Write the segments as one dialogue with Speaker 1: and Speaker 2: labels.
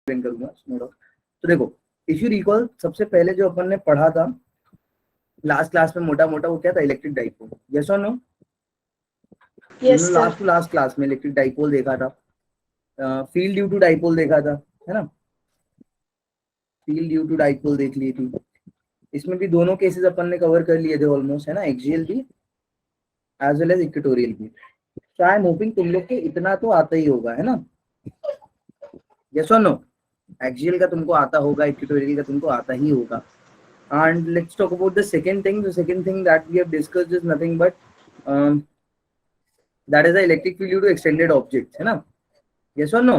Speaker 1: Explain करूंगा। तो देखो, इफ यू रिकॉल, सबसे पहले जो अपन ने पढ़ा था लास्ट क्लास में मोटा मोटा, वो क्या था? Electric dipole. यस और no?
Speaker 2: Yes sir.
Speaker 1: Last to last class में इलेक्ट्रिक डाइपोल देखा था, फील्ड ड्यू टू डाइपोल देखा था, है ना? फील्ड ड्यू टू डाइपोल देख ली थी। इसमें भी दोनों केसेस अपन ने कवर कर लिए थे ऑलमोस्ट, है ना? एक्सियल भी एज वेल एज इक्वेटोरियल भी। तो आई एम होपिंग तुम लोग के इतना तो आता ही होगा, है ना? यस और नो? एक्सियल का तुमको आता होगा, इक्वेटोरियल का तुमको आता ही होगा। And let's talk about the second thing. The second thing that we have discussed is nothing but that is the electric field due to extended objects, है ना? Yes or no?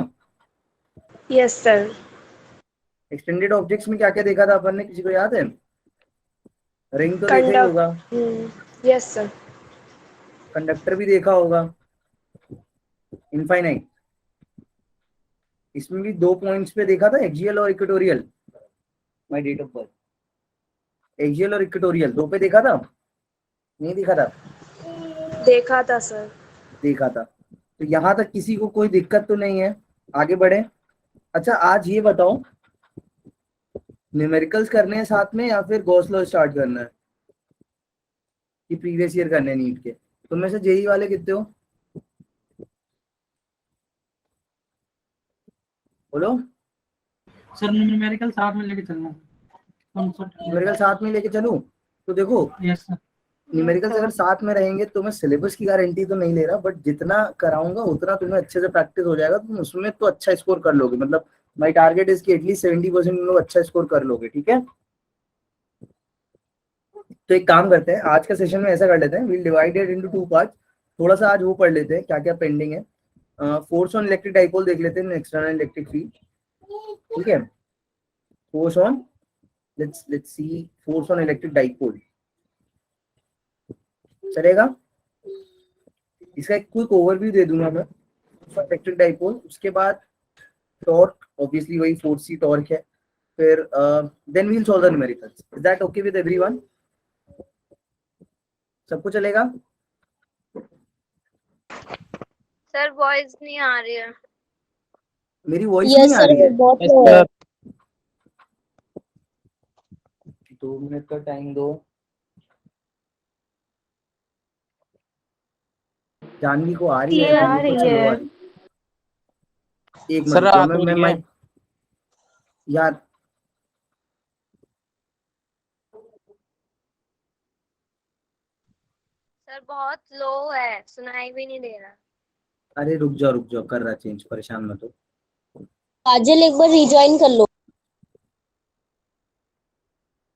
Speaker 2: Yes sir.
Speaker 1: Extended objects में क्या क्या देखा था अपन ने, किसी को याद है? रिंग तो देखा ही होगा,
Speaker 2: कंडक्ट। Yes sir.
Speaker 1: कंडक्टर भी देखा होगा, इनफाइनाइट। इसमें भी दो पॉइंट्स पे देखा था, एक्सियल और equatorial. My date of birth, axial और इक्वेटोरियल दो पे देखा था, नहीं देखा था?
Speaker 2: देखा था सर।
Speaker 1: देखा था। तो यहाँ तक किसी को कोई दिक्कत तो नहीं है? आगे बढ़े। अच्छा, आज ये बताओ, न्यूमेरिकल्स करने हैं साथ में या फिर गॉस लॉ स्टार्ट करना है कि प्रीवियस ईयर करने नीट के? तुम में से जेई वाले कितने हो? बोलो।
Speaker 3: सर न्यूमेरिकल साथ में लेके चलना।
Speaker 1: न्यूमेरिकल साथ में लेके चलूं? तो देखो,
Speaker 3: यस सर।
Speaker 1: न्यूमेरिकल्स अगर साथ में रहेंगे तो मैं सिलेबस की गारंटी तो नहीं ले रहा, बट जितना कराऊंगा उतना तुम्हें अच्छे से प्रैक्टिस हो जाएगा, तुम उसमें तो अच्छा स्कोर कर लोगे। मतलब माई टारगेट इज कि एटलीस्ट 70% तुम लोग अच्छा स्कोर कर लोगे, ठीक है? तो एक काम करते हैं, आज का सेशन में ऐसा कर लेते हैं, we'll divide it into two part. थोड़ा सा आज वो पढ़ लेते हैं क्या क्या पेंडिंग है। फोर्स ऑन इलेक्ट्रिक डाइपोल देख लेते हैं, एक्सटर्नल इलेक्ट्रिक फील्ड, ठीक है? Force on, let's see, force on electric dipole चलेगा? इसका एक क्विक ओवरव्यू दे दूंगा मैं, इलेक्ट्रिक डाइपोल। उसके बाद टॉर्क, ऑब्वियसली वही फोर्स सी टॉर्क है। फिर then we'll solve the numericals. Is that okay with everyone? सबको चलेगा?
Speaker 4: सर वॉइस नहीं आ रही है।
Speaker 1: मेरी वॉइस नहीं आ रही है?
Speaker 2: बहुत लो है।
Speaker 1: 2 मिनट का टाइम दो। जानवी को आ रही है,
Speaker 4: क्लियर आ
Speaker 1: मेरे को
Speaker 4: रही
Speaker 1: चलो
Speaker 4: है।
Speaker 1: आ रही। एक
Speaker 3: सर
Speaker 1: मिनट,
Speaker 3: आप
Speaker 1: मैं माइक यार,
Speaker 4: सर बहुत लो है, सुनाई भी नहीं दे रहा।
Speaker 1: अरे रुक जाओ, कर रहा चेंज, परेशान मत हो।
Speaker 2: काजल एक बार रिज्वाइन कर लो।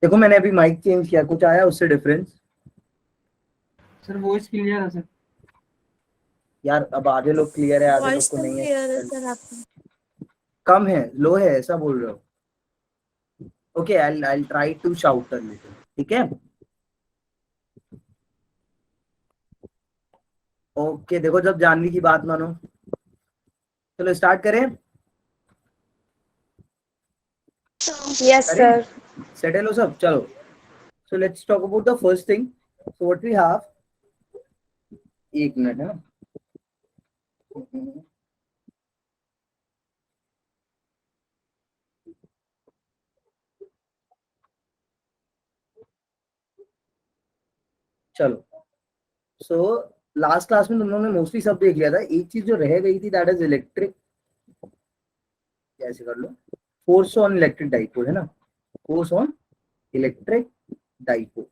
Speaker 1: देखो मैंने अभी माइक चेंज किया, कुछ आया उससे डिफरेंस?
Speaker 3: सर वॉइस क्लियर है सर।
Speaker 1: यार अब आधे लोग क्लियर है, आधे लोग को नहीं है। कम है, लो है, ऐसा बोल रहे हो? Okay, I try to shout a little, ठीक है? ओके, देखो जब जानवी की बात मानो, चलो स्टार्ट करें।
Speaker 2: Yes sir.
Speaker 1: सेटल हो सब? चलो, so let's talk about the first thing. So what we have, एक मिनट है ना। चलो, सो लास्ट क्लास में तुम लोगों ने मोस्टली सब देख लिया था। एक चीज जो रह गई थी, दैट इज इलेक्ट्रिक, कैसे कर लो, फोर्स ऑन इलेक्ट्रिक डाइपोल, है ना? Force on electric dipole.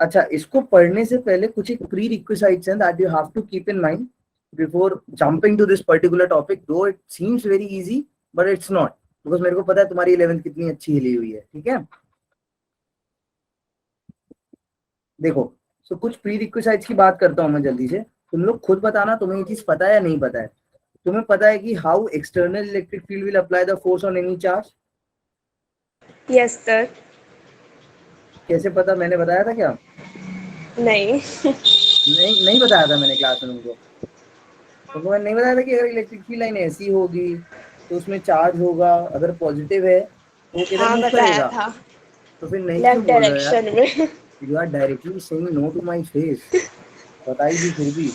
Speaker 1: अच्छा, इसको पढ़ने से पहले कुछ एक प्री रिक्विजिट्स हैं that you have to keep in mind before jumping to this particular topic. Though it seems very easy but it's not, because मेरे को पता है तुम्हारी 11th कितनी अच्छी हिली हुई है, ठीक है? देखो, सो कुछ प्री रिक्विजिट्स की बात करता हूं मैं जल्दी से। तुम लोग खुद बताना तुम्हें ये चीज पता है या नहीं पता है। तुम्हें पता है कि how external electric field will apply the force on any charge?
Speaker 2: Yes sir.
Speaker 1: कैसे पता? मैंने बताया था क्या?
Speaker 2: नहीं।
Speaker 1: नहीं बताया था मैंने क्लास में तुमको मैंने नहीं बताया था कि अगर इलेक्ट्रिक फील्ड लाइन ऐसी होगी तो उसमें चार्ज होगा, अगर पॉजिटिव है तो वो किधर
Speaker 2: हाँ
Speaker 1: मूव
Speaker 2: बताया
Speaker 1: करेगा?
Speaker 2: था,
Speaker 1: तो फिर नहीं क्यों
Speaker 2: लेफ्ट
Speaker 1: बोल रहे हो यार?
Speaker 2: डायरेक्शन में।
Speaker 1: You are directly saying no to my face. बताई दी फिर भी।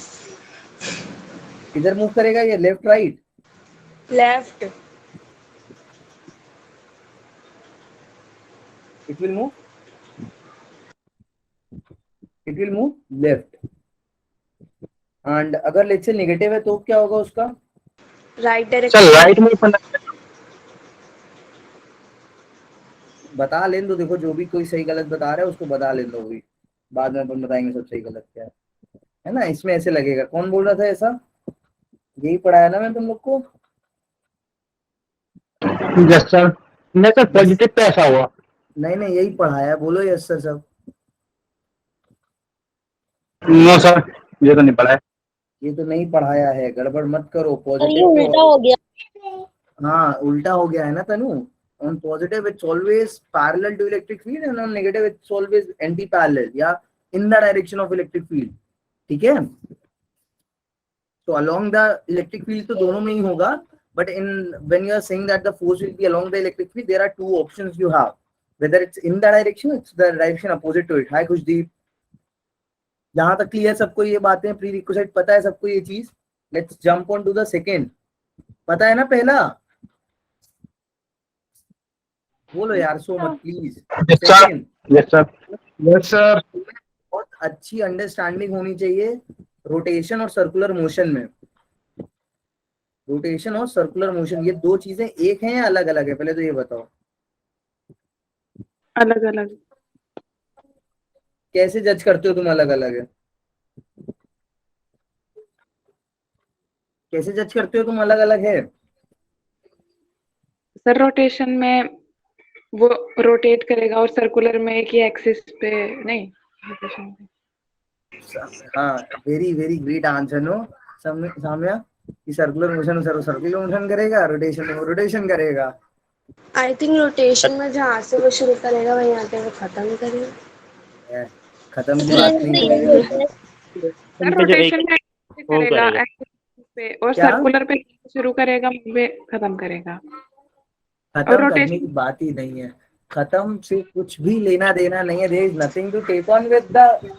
Speaker 1: किधर मूव करेगा ये, left right?
Speaker 2: Left.
Speaker 1: It will move. It will move left. And अगर लेट्स से नेगेटिव है तो क्या होगा उसका?
Speaker 2: राइट
Speaker 5: सर
Speaker 2: डायरेक्शन
Speaker 5: राइट में
Speaker 1: बता लें दो, देखो जो भी कोई सही गलत बता रहा है उसको बता लें दो, भी बाद में अपन बताएंगे सब सही गलत क्या है ना। इसमें ऐसे लगेगा। कौन बोल रहा था ऐसा? यही पढ़ाया ना मैं तुम लोग को?
Speaker 5: यस सर, नहीं सर पॉजिटिव पे ऐसा हुआ।
Speaker 1: नहीं नहीं, यही पढ़ाया। बोलो यस सर सब।
Speaker 5: नो सर, ये तो नहीं पड़ा है।
Speaker 1: ये तो नहीं पढ़ाया है, गड़बड़ मत करो।
Speaker 2: और ये
Speaker 1: पॉजिटिव पे
Speaker 2: उल्टा हो गया।
Speaker 1: हाँ उल्टा हो गया है ना Tanu. On positive it's always parallel to electric field and on negative it's always anti parallel या in the direction of electric field. ठीक है, तो अलोंग द इलेक्ट्रिक फील्ड तो दोनों में ही होगा, but in when you are saying that the force will be along the electric field, there are two options you have, whether it's in the direction, it's the direction opposite to it. Hi Khushdeep, जहां तक clear सबको ये बातें, pre requisite पता है सबको ये चीज? Let's jump on to the second. पता है ना पहला? बोलो यार सो मत please.
Speaker 5: Yes sir,
Speaker 1: second,
Speaker 5: yes sir, yes sir.
Speaker 1: बहुत अच्छी अंडरस्टैंडिंग होनी चाहिए रोटेशन और सर्कुलर मोशन में। रोटेशन और सर्कुलर मोशन ये दो चीजें एक हैं या अलग अलग है? पहले तो ये बताओ।
Speaker 6: अलग अलग।
Speaker 1: कैसे जज करते हो तुम अलग अलग है? कैसे जज करते हो तुम अलग अलग है?
Speaker 6: सर रोटेशन में वो रोटेट करेगा और सर्कुलर में एक ही एक्सिस पे नहीं, रोटेशन पे।
Speaker 1: हाँ very very great answer no Samya. कि सर्कुलर मोशन सर्कुलर मोशन करेगा, रोटेशन में रोटेशन करेगा।
Speaker 2: आई थिंक रोटेशन में जहाँ से वो शुरू करेगा वहीं आके वो खत्म करेगा।
Speaker 1: खत्म की बात नहीं है।
Speaker 6: सर रोटेशन में करेगा एक्सिस पे और
Speaker 1: क्या?
Speaker 6: सर्कुलर पे शुरू करेगा वहीं पे खत्म करेगा।
Speaker 1: खत्म
Speaker 6: और
Speaker 1: करने
Speaker 6: रोटेशन
Speaker 1: की बात ही नहीं है, खत्म से कुछ भी लेना देना नहीं है। There is nothing to take on with the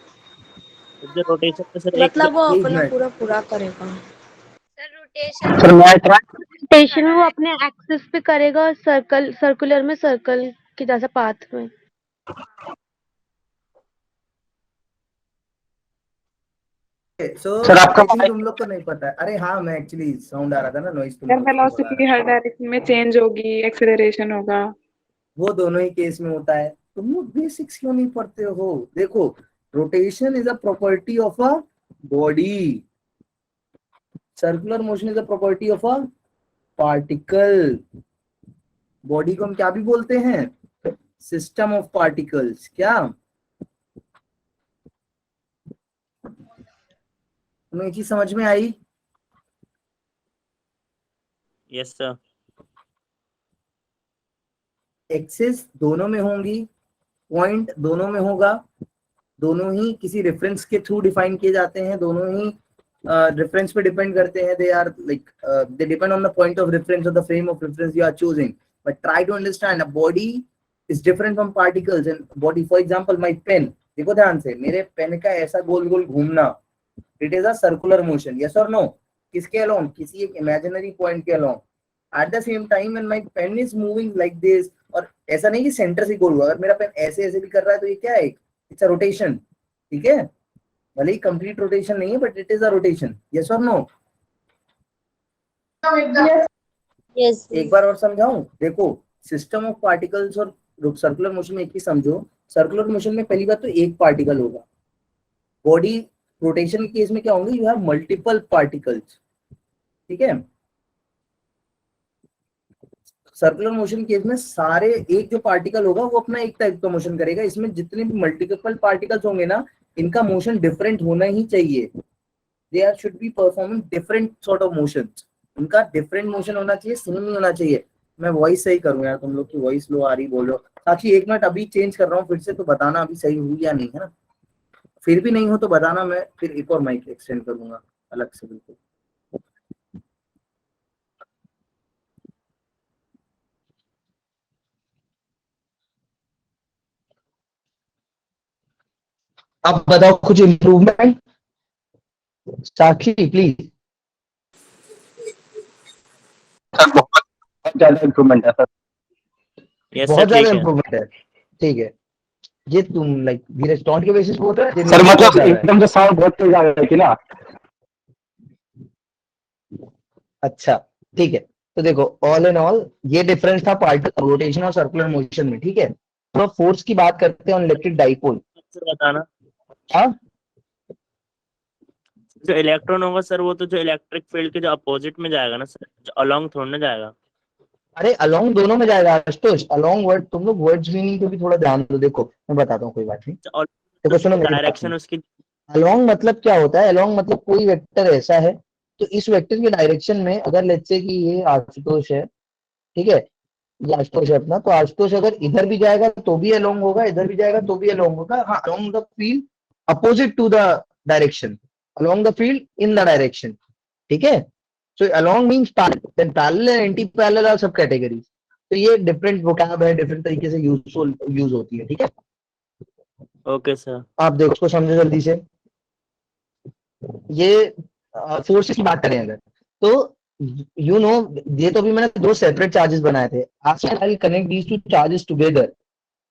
Speaker 7: rotation में सर एक
Speaker 2: मतलब वो
Speaker 1: एक
Speaker 2: अपना
Speaker 1: मिनट।
Speaker 2: पूरा करेगा।
Speaker 4: सर रोटेशन
Speaker 5: सर मैं ट्राई
Speaker 8: रोटेशन में वो अपने एक्सिस पे करेगा और सर्कुलर में सर्कल की जैसा पाथ में।
Speaker 5: सर आपका
Speaker 1: तुम लोग को नहीं पता है। अरे हाँ, मैं एक्चुअली साउंड आ रहा था ना, नॉइस तुम
Speaker 6: सर
Speaker 1: लोग को बोला
Speaker 6: वेलोसिटी
Speaker 1: रहा
Speaker 6: हर डायरेक्शन में चेंज होगी, एक्सेलरेशन होगा।
Speaker 1: था। वो दोनों ही केस में होता है। तुम लोग बेसिक्स क्यों नहीं पढ़ते हो? देखो, rotation is a property of a body, circular motion is a property of a particle. Body को हम क्या भी बोलते हैं? System of particles. क्या तुम्हें ये चीज समझ में आई?
Speaker 7: Yes sir.
Speaker 1: एक्सिस दोनों में होंगी, पॉइंट दोनों में होगा, दोनों ही किसी रेफरेंस के थ्रू डिफाइन किए जाते हैं, दोनों ही रेफरेंस पे डिपेंड करते हैं। They are like they depend on the point of reference और the frame of reference you are choosing, but try to understand a body is different from particles and body. For example my pen, देखो ध्यान से, मेरे pen का ऐसा गोल गोल घूमना, it is a circular motion, yes और नो? किसके अलोंग? किसी एक इमेजिनरी पॉइंट के along. At the same time when my pen is moving like this, और ऐसा नहीं कि सेंटर से गोल हुआ, अगर मेरा पेन ऐसे ऐसे भी कर रहा है तो ये क्या है? It's a rotation. ठीक है, भले ही कंप्लीट रोटेशन नहीं है, but it is a rotation, yes और नो?
Speaker 2: यस
Speaker 1: एक बार और समझाऊं? देखो, सिस्टम ऑफ पार्टिकल्स और सर्कुलर मोशन में एक ही समझो। सर्कुलर मोशन में पहली बात तो एक पार्टिकल होगा। बॉडी रोटेशन के केस में क्या होंगे? You have multiple particles. ठीक है, सर्कुलर मोशन केस में सारे एक जो पार्टिकल होगा वो अपना एक टाइप का मोशन करेगा। इसमें जितने भी मल्टीपल पार्टिकल्स होंगे ना, इनका मोशन डिफरेंट होना ही चाहिए। They are should be performing different sort of motions. उनका डिफरेंट मोशन होना चाहिए, सेम नहीं होना चाहिए। मैं वॉइस सही करूँ यार, तुम लोग की वॉइस लो आ रही, बोल रहे हो। साक्षी एक मिनट, अभी चेंज कर रहा हूँ फिर से, तो बताना अभी सही हुई या नहीं, है ना? फिर भी नहीं हो तो बताना, मैं फिर एक और माइक एक्सटेंड करूंगा अलग से बिल्कुल। अब बताओ कुछ इम्प्रूवमेंट, साक्षी प्लीज।
Speaker 5: सर बहुत ज्यादा इम्प्रूवमेंट है सर।
Speaker 7: यस
Speaker 1: बहुत
Speaker 7: सर
Speaker 1: ज्यादा
Speaker 7: ठीक है।
Speaker 1: इम्प्रूवमेंट है। ठीक है, ये तुम लाइक धीरज टॉन्ट के बेसिस पे होता है
Speaker 5: सर मतलब एकदम से साउंड बहुत तेज आ रही थी ना।
Speaker 1: अच्छा ठीक है, तो देखो ऑल इन ऑल ये डिफरेंस था पार्टिकल रोटेशन और सर्कुलर मोशन में। ठीक है, तो फोर्स की बात करते हैं ऑन इलेक्ट्रिक डाइपोल।
Speaker 7: सर बताना,
Speaker 1: हाँ
Speaker 7: जो इलेक्ट्रॉन होगा सर वो तो जो इलेक्ट्रिक फील्ड के जो अपोजिट में जाएगा ना सर, जो अलोंग थोड़ा ना जाएगा।
Speaker 1: अरे अलोंग दोनों में जाएगा आशुतोष, अलोंग वर्ड, तुम लोग वर्ड्स मीनिंग पे भी थोड़ा ध्यान दो। देखो मैं बताता हूँ, कोई बात नहीं,
Speaker 7: और
Speaker 1: देखो सुनो मेरी बात
Speaker 7: डायरेक्शन
Speaker 1: सुनो।
Speaker 7: उसकी
Speaker 1: अलोंग मतलब क्या होता है? अलोंग मतलब कोई वेक्टर ऐसा है, तो इस वेक्टर के डायरेक्शन में अगर लेट्स से कि ये आशुतोष है, ठीक है, ये आशुतोष है अपना, तो आशुतोष अगर इधर भी जाएगा तो भी अलोंग होगा, इधर भी जाएगा तो भी अलोंग होगा। हाँ, along the field opposite to the direction, along the field in the direction. ठीक है, so along means parallel, parallel and anti parallel are subcategories. तो ये डिफरेंट वोकैब है, डिफरेंट तरीके से यूज होती है। ठीक है,
Speaker 7: ओके सर।
Speaker 1: आप देखो उसको समझो जल्दी से। ये फोर्सेस की बात करें अगर, तो यू नो ये तो अभी मैंने दो सेपरेट चार्जेस बनाए थे, I connect these two charges together.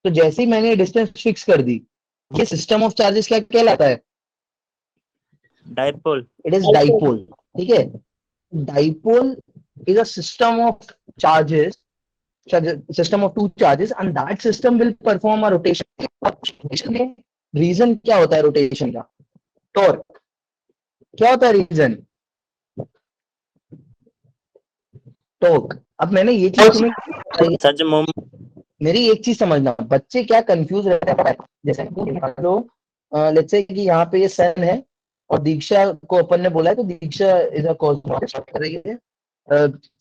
Speaker 1: तो जैसे ही मैंने डिस्टेंस फिक्स कर दी, ये सिस्टम ऑफ चार्जेस क्या कहलाता है?
Speaker 7: डाइपोल।
Speaker 1: It is dipole. ठीक है, dipole is a system of charges, system of two charges, and that system will perform a rotation. Rotation में रीजन क्या होता है? रोटेशन का टॉर्क क्या होता है? Reason torque. अब मैंने ये चीज तुम्हें,
Speaker 7: सर जो
Speaker 1: मेरी एक चीज समझना, बच्चे क्या कंफ्यूज रहते हैं। जैसे मान लो लेट्स से कि यहाँ पे ये सन है और दीक्षा को अपन ने बोला है, तो दीक्षा इज अ कॉस्मोलॉजिस्ट कर रही है,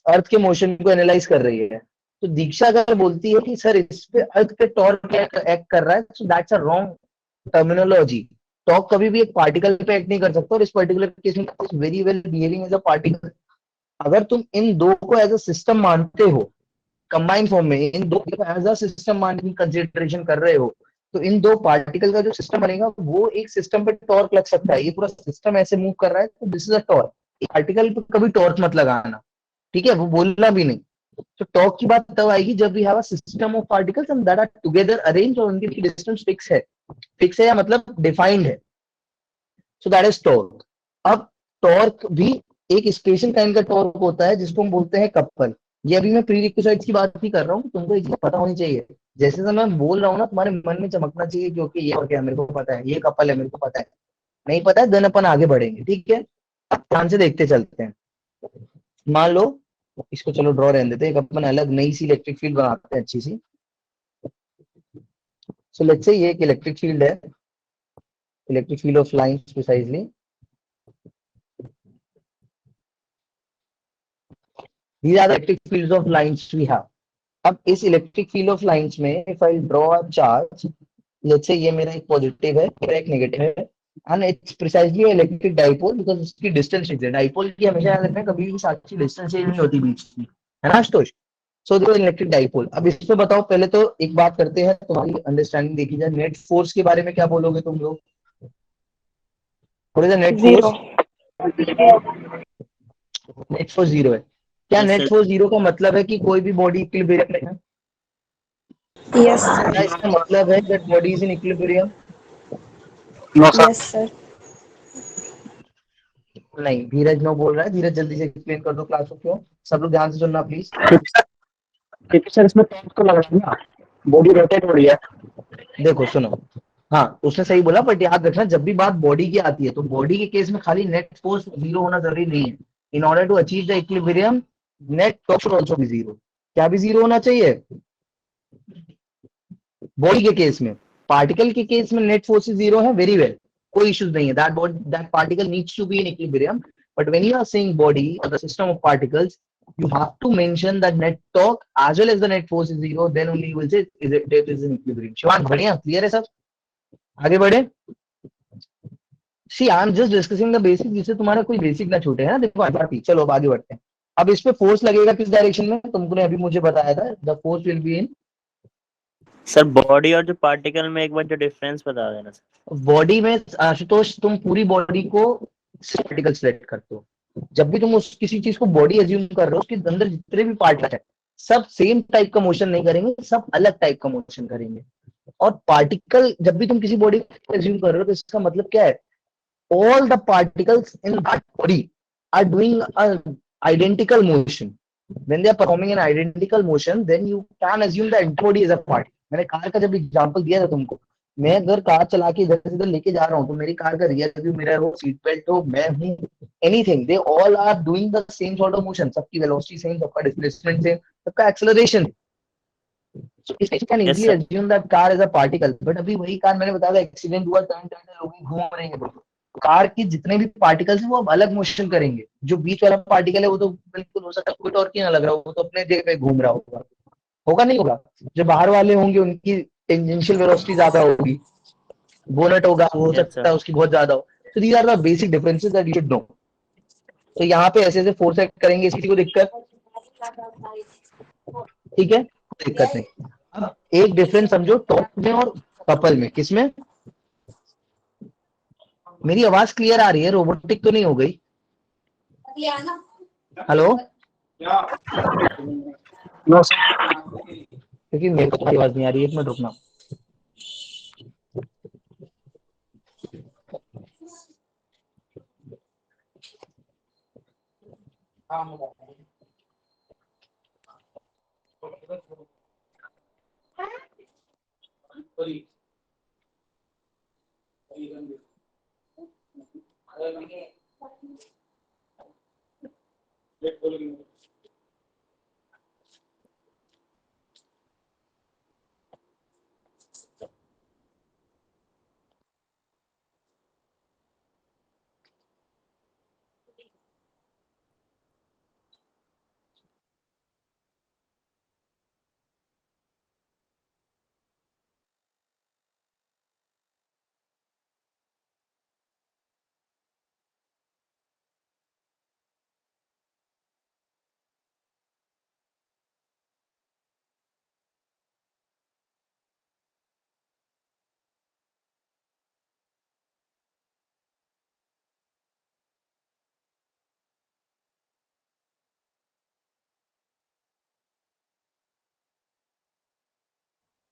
Speaker 1: अर्थ के मोशन को एनालाइज कर रही है। तो दीक्षा अगर बोलती है कि सर इस पे अर्थ पे टॉर्क एक्ट कर रहा है, so that's a wrong terminology. Torque कभी भी एक पार्टिकल पे एक्ट नहीं कर सकता, और इस पर्टिकुलर केस में very well behaving as a particle. अगर तुम इन दो को एज अ सिस्टम मानते हो, कंबाइन फॉर्म में इन दो को एज अ सिस्टम मान की कंसिडरेशन कर रहे हो, तो इन दो पार्टिकल का जो सिस्टम बनेगा वो एक सिस्टम पे टॉर्क लग सकता है। ये पूरा सिस्टम ऐसे मूव कर रहा है, तो this is a torque. Particle पे कभी टॉर्क मत लगाना, ठीक है, वो बोलना भी नहीं। तो टॉर्क की बात तब आएगी जब we have a system of particles and that are together arranged और उनकी डिस्टेंस फिक्स है, फिक्स है या मतलब डिफाइंड है, सो दैट इज टॉर्क। अब टॉर्क भी एक स्पेशल काइंड का टॉर्क होता है जिसको हम बोलते हैं कपल। ये अभी मैं प्रीरिक्विजिट्स की बात नहीं कर रहा हूँ, तुमको एक चीज पता होनी चाहिए। जैसे मैं बोल रहा हूँ ना, तुम्हारे मन में चमकना चाहिए क्योंकि ये और क्या मेरे को पता है, ये कपल है मेरे को पता है। नहीं पता है देन अपन आगे बढ़ेंगे। ठीक है, अब ध्यान से देखते चलते हैं। मान लो इसको चलो ड्रॉ रहने देते हैं, एक अपन अलग नई सी इलेक्ट्रिक फील्ड बनाते हैं अच्छी सी। सो लेट्स से ये एक इलेक्ट्रिक फील्ड है, electric field of lines precisely. These are the electric fields of lines we have. अब इस इलेक्ट्रिक फील्ड ऑफ लाइंस में if I draw a charge, let's say ये मेरा एक पॉजिटिव है, मेरा एक नेगेटिव है, and it's precisely electric dipole because उसकी डिस्टेंस फिक्स है। डाइपोल की हमेशा याद रखना, कभी भी साथ की डिस्टेंस चेंज नहीं होती बीच की, है ना आशुतोष? सो देखो इलेक्ट्रिक डाइपोल। अब इस पे बताओ, पहले तो एक बात करते हैं, तुम्हारी अंडरस्टैंडिंग देखी जाए, नेट फोर्स के बारे में क्या बोलोगे तुम लोग? थोड़ा सा net
Speaker 6: zero.
Speaker 1: Force, net force zero है क्या?
Speaker 7: Yes,
Speaker 1: net
Speaker 7: sir.
Speaker 1: Force zero का मतलब है कि कोई भी बॉडी इक्विलिब्रियम में है?
Speaker 2: यस
Speaker 1: क्या इसका मतलब है that body is in equilibrium?
Speaker 5: No sir.
Speaker 2: Yes sir.
Speaker 1: नहीं, धीरज नो बोल रहा है। धीरज जल्दी से एक्सप्लेन कर दो क्लास को, क्यों? सब लोग ध्यान से सुनना प्लीज।
Speaker 5: क्योंकि सर इसमें टॉर्क तो लग रहा है ना, बॉडी रोटेट हो रही है।
Speaker 1: देखो सुनो, हाँ उसने सही बोला, बट याद रखना जब भी बात बॉडी की आती है तो बॉडी के केस में खाली नेट फोर्स जीरो होना जरूरी नहीं है। In order to achieve the equilibrium net torque should also be zero. क्या भी जीरो होना चाहिए बॉडी के केस में? पार्टिकल के केस में नेट फोर्स जीरो है, वेरी वेल, कोई इश्यूज नहीं है। That particle needs to be in equilibrium, but when you are saying body और the system of particles, you have to mention that net torque as well as the net force is zero, then only you will say it is in equilibrium. Shivang बढ़िया, clear है सब? आगे बढ़े। See, I am just discussing the basic, जिससे तुम्हारा कोई basic ना छूटे, है ना? देखो आगे, चलो अब आगे बढ़ते हैं। अब इस पे फोर्स लगेगा किस डायरेक्शन में? तुमने अभी मुझे बताया था, the force will be in.
Speaker 7: Sir body और जो पार्टिकल में एक बार जो डिफरेंस बता देना सर।
Speaker 1: बॉडी में आशुतोष तुम पूरी बॉडी को पार्टिकल सिलेक्ट करते हो। जब भी तुम उस किसी चीज को बॉडी एज्यूम कर रहे हो, उसके अंदर जितने भी पार्ट है सब सेम टाइप का मोशन नहीं करेंगे, सब अलग टाइप का मोशन करेंगे। और पार्टिकल जब भी तुम किसी बॉडी को एज्यूम कर रहे हो तो इसका मतलब क्या है, all the particles in that body are doing an identical motion. When they are performing an identical motion, then you can assume the entire body is a part. मैंने कार का जब एग्जांपल दिया था तुमको, मैं अगर कार चला के इधर से इधर लेके जा रहा हूँ तो मेरी कार का रियर व्यू मिरर हो, सीट बेल्ट हो, मैं हूँ, anything, they all are doing the same sort of motion. सबकी वेलोसिटी सेम, सबका डिस्प्लेसमेंट सेम, सबका acceleration. So you can
Speaker 7: Yes,
Speaker 1: easily
Speaker 7: sir.
Speaker 1: assume that car is a particle. But अभी वही car मैंने बताया एक्सीडेंट हुआ, टर्न टर्न लोग घूम रहे हैं, कार के जितने भी पार्टिकल्स हैं वो अब अलग मोशन करेंगे. जो बीच वाला पार्टिकल है वो तो बिल्कुल हो सकता है कोई और की ना लग रहा हो, वो तो अपने जगह पे घूम रहा होगा. होगा नहीं होगा? जो बाहर वाले होंगे उनकी टेंजेंशियल वेलोसिटी ज्यादा होगी, बोनट होगा वो हो
Speaker 7: Yes,
Speaker 1: सकता
Speaker 7: sir.
Speaker 1: है उसकी बहुत ज्यादा हो. तो these are the basic differences that you should know. तो यहाँ पे ऐसे ऐसे फोर्स एक्ट करेंगे, किसी को दिक्कत? ठीक है, कोई दिक्कत नहीं. अब एक डिफरेंस समझो टॉर्क में और कपल में. किसमें? मेरी आवाज क्लियर आ रही है? रोबोटिक तो नहीं हो गई? हेलो? क्योंकि मेरे को तुम्हारी आवाज नहीं आ रही है. एक मिनट रुकना.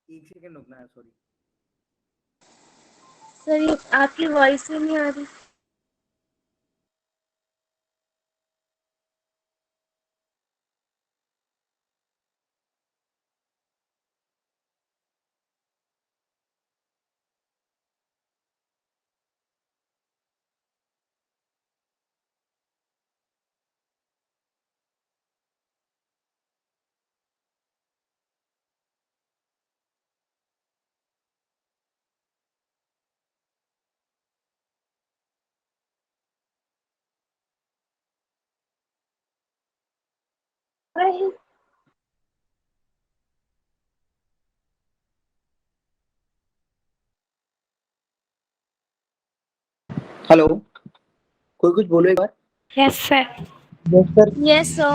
Speaker 1: एक सेकंड रुकना है, सॉरी.
Speaker 2: सर ये आपकी वॉइस ही नहीं आ रही.
Speaker 1: हेलो, कोई कुछ बोलो एक बार.
Speaker 8: Yes sir.
Speaker 4: Yes, sir.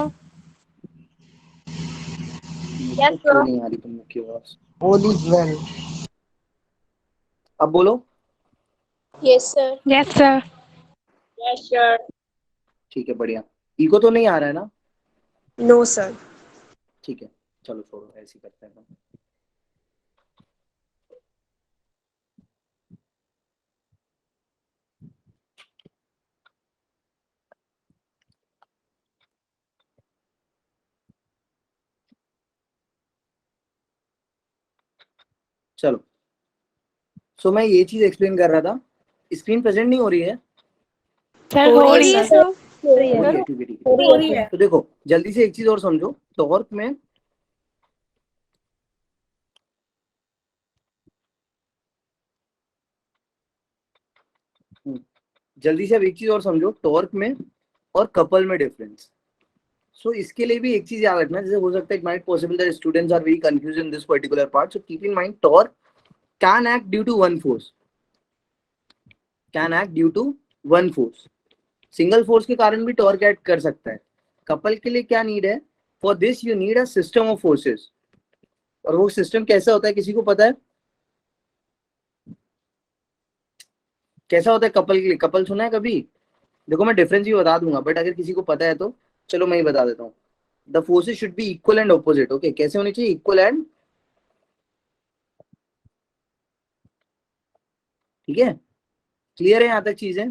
Speaker 1: मुझको क्यों नहीं आ रही तुम लोग की आवाज? All is well. अब बोलो.
Speaker 4: Yes, sir.
Speaker 8: Yes sir.
Speaker 4: Yes, sir.
Speaker 1: ठीक है, बढ़िया. इको तो नहीं आ रहा है ना?
Speaker 2: No sir.
Speaker 1: ठीक है, चलो छोड़ो, ऐसे ही करते हैं. चलो, सो मैं ये चीज एक्सप्लेन कर रहा था. स्क्रीन प्रेजेंट नहीं हो रही है?
Speaker 8: सर हो रही है सर.
Speaker 1: हो रही है, ठीक है, ठीक है. तो देखो, जल्दी से एक चीज और समझो. टॉर्क में जल्दी से अब एक चीज और समझो, टॉर्क में और कपल में डिफरेंस. सो इसके लिए भी एक चीज याद रखना. जैसे हो सकता है, it might possible that students are very confused in this particular part. So keep in mind, torque can act due to one force. Can act due to one force. Single force के कारण भी torque act कर सकता है. Couple के लिए क्या need है? For this you need a system of forces. और वो सिस्टम कैसा होता है, किसी को पता है कैसा होता है कपल के लिए? कपल सुना है कभी? देखो, मैं डिफरेंस भी बता दूंगा, बट अगर किसी को पता है तो चलो मैं ही बता देता हूँ. The forces should be equal and opposite. Okay, कैसे होनी चाहिए? इक्वल एंड ठीक है, क्लियर है यहाँ तक चीजें?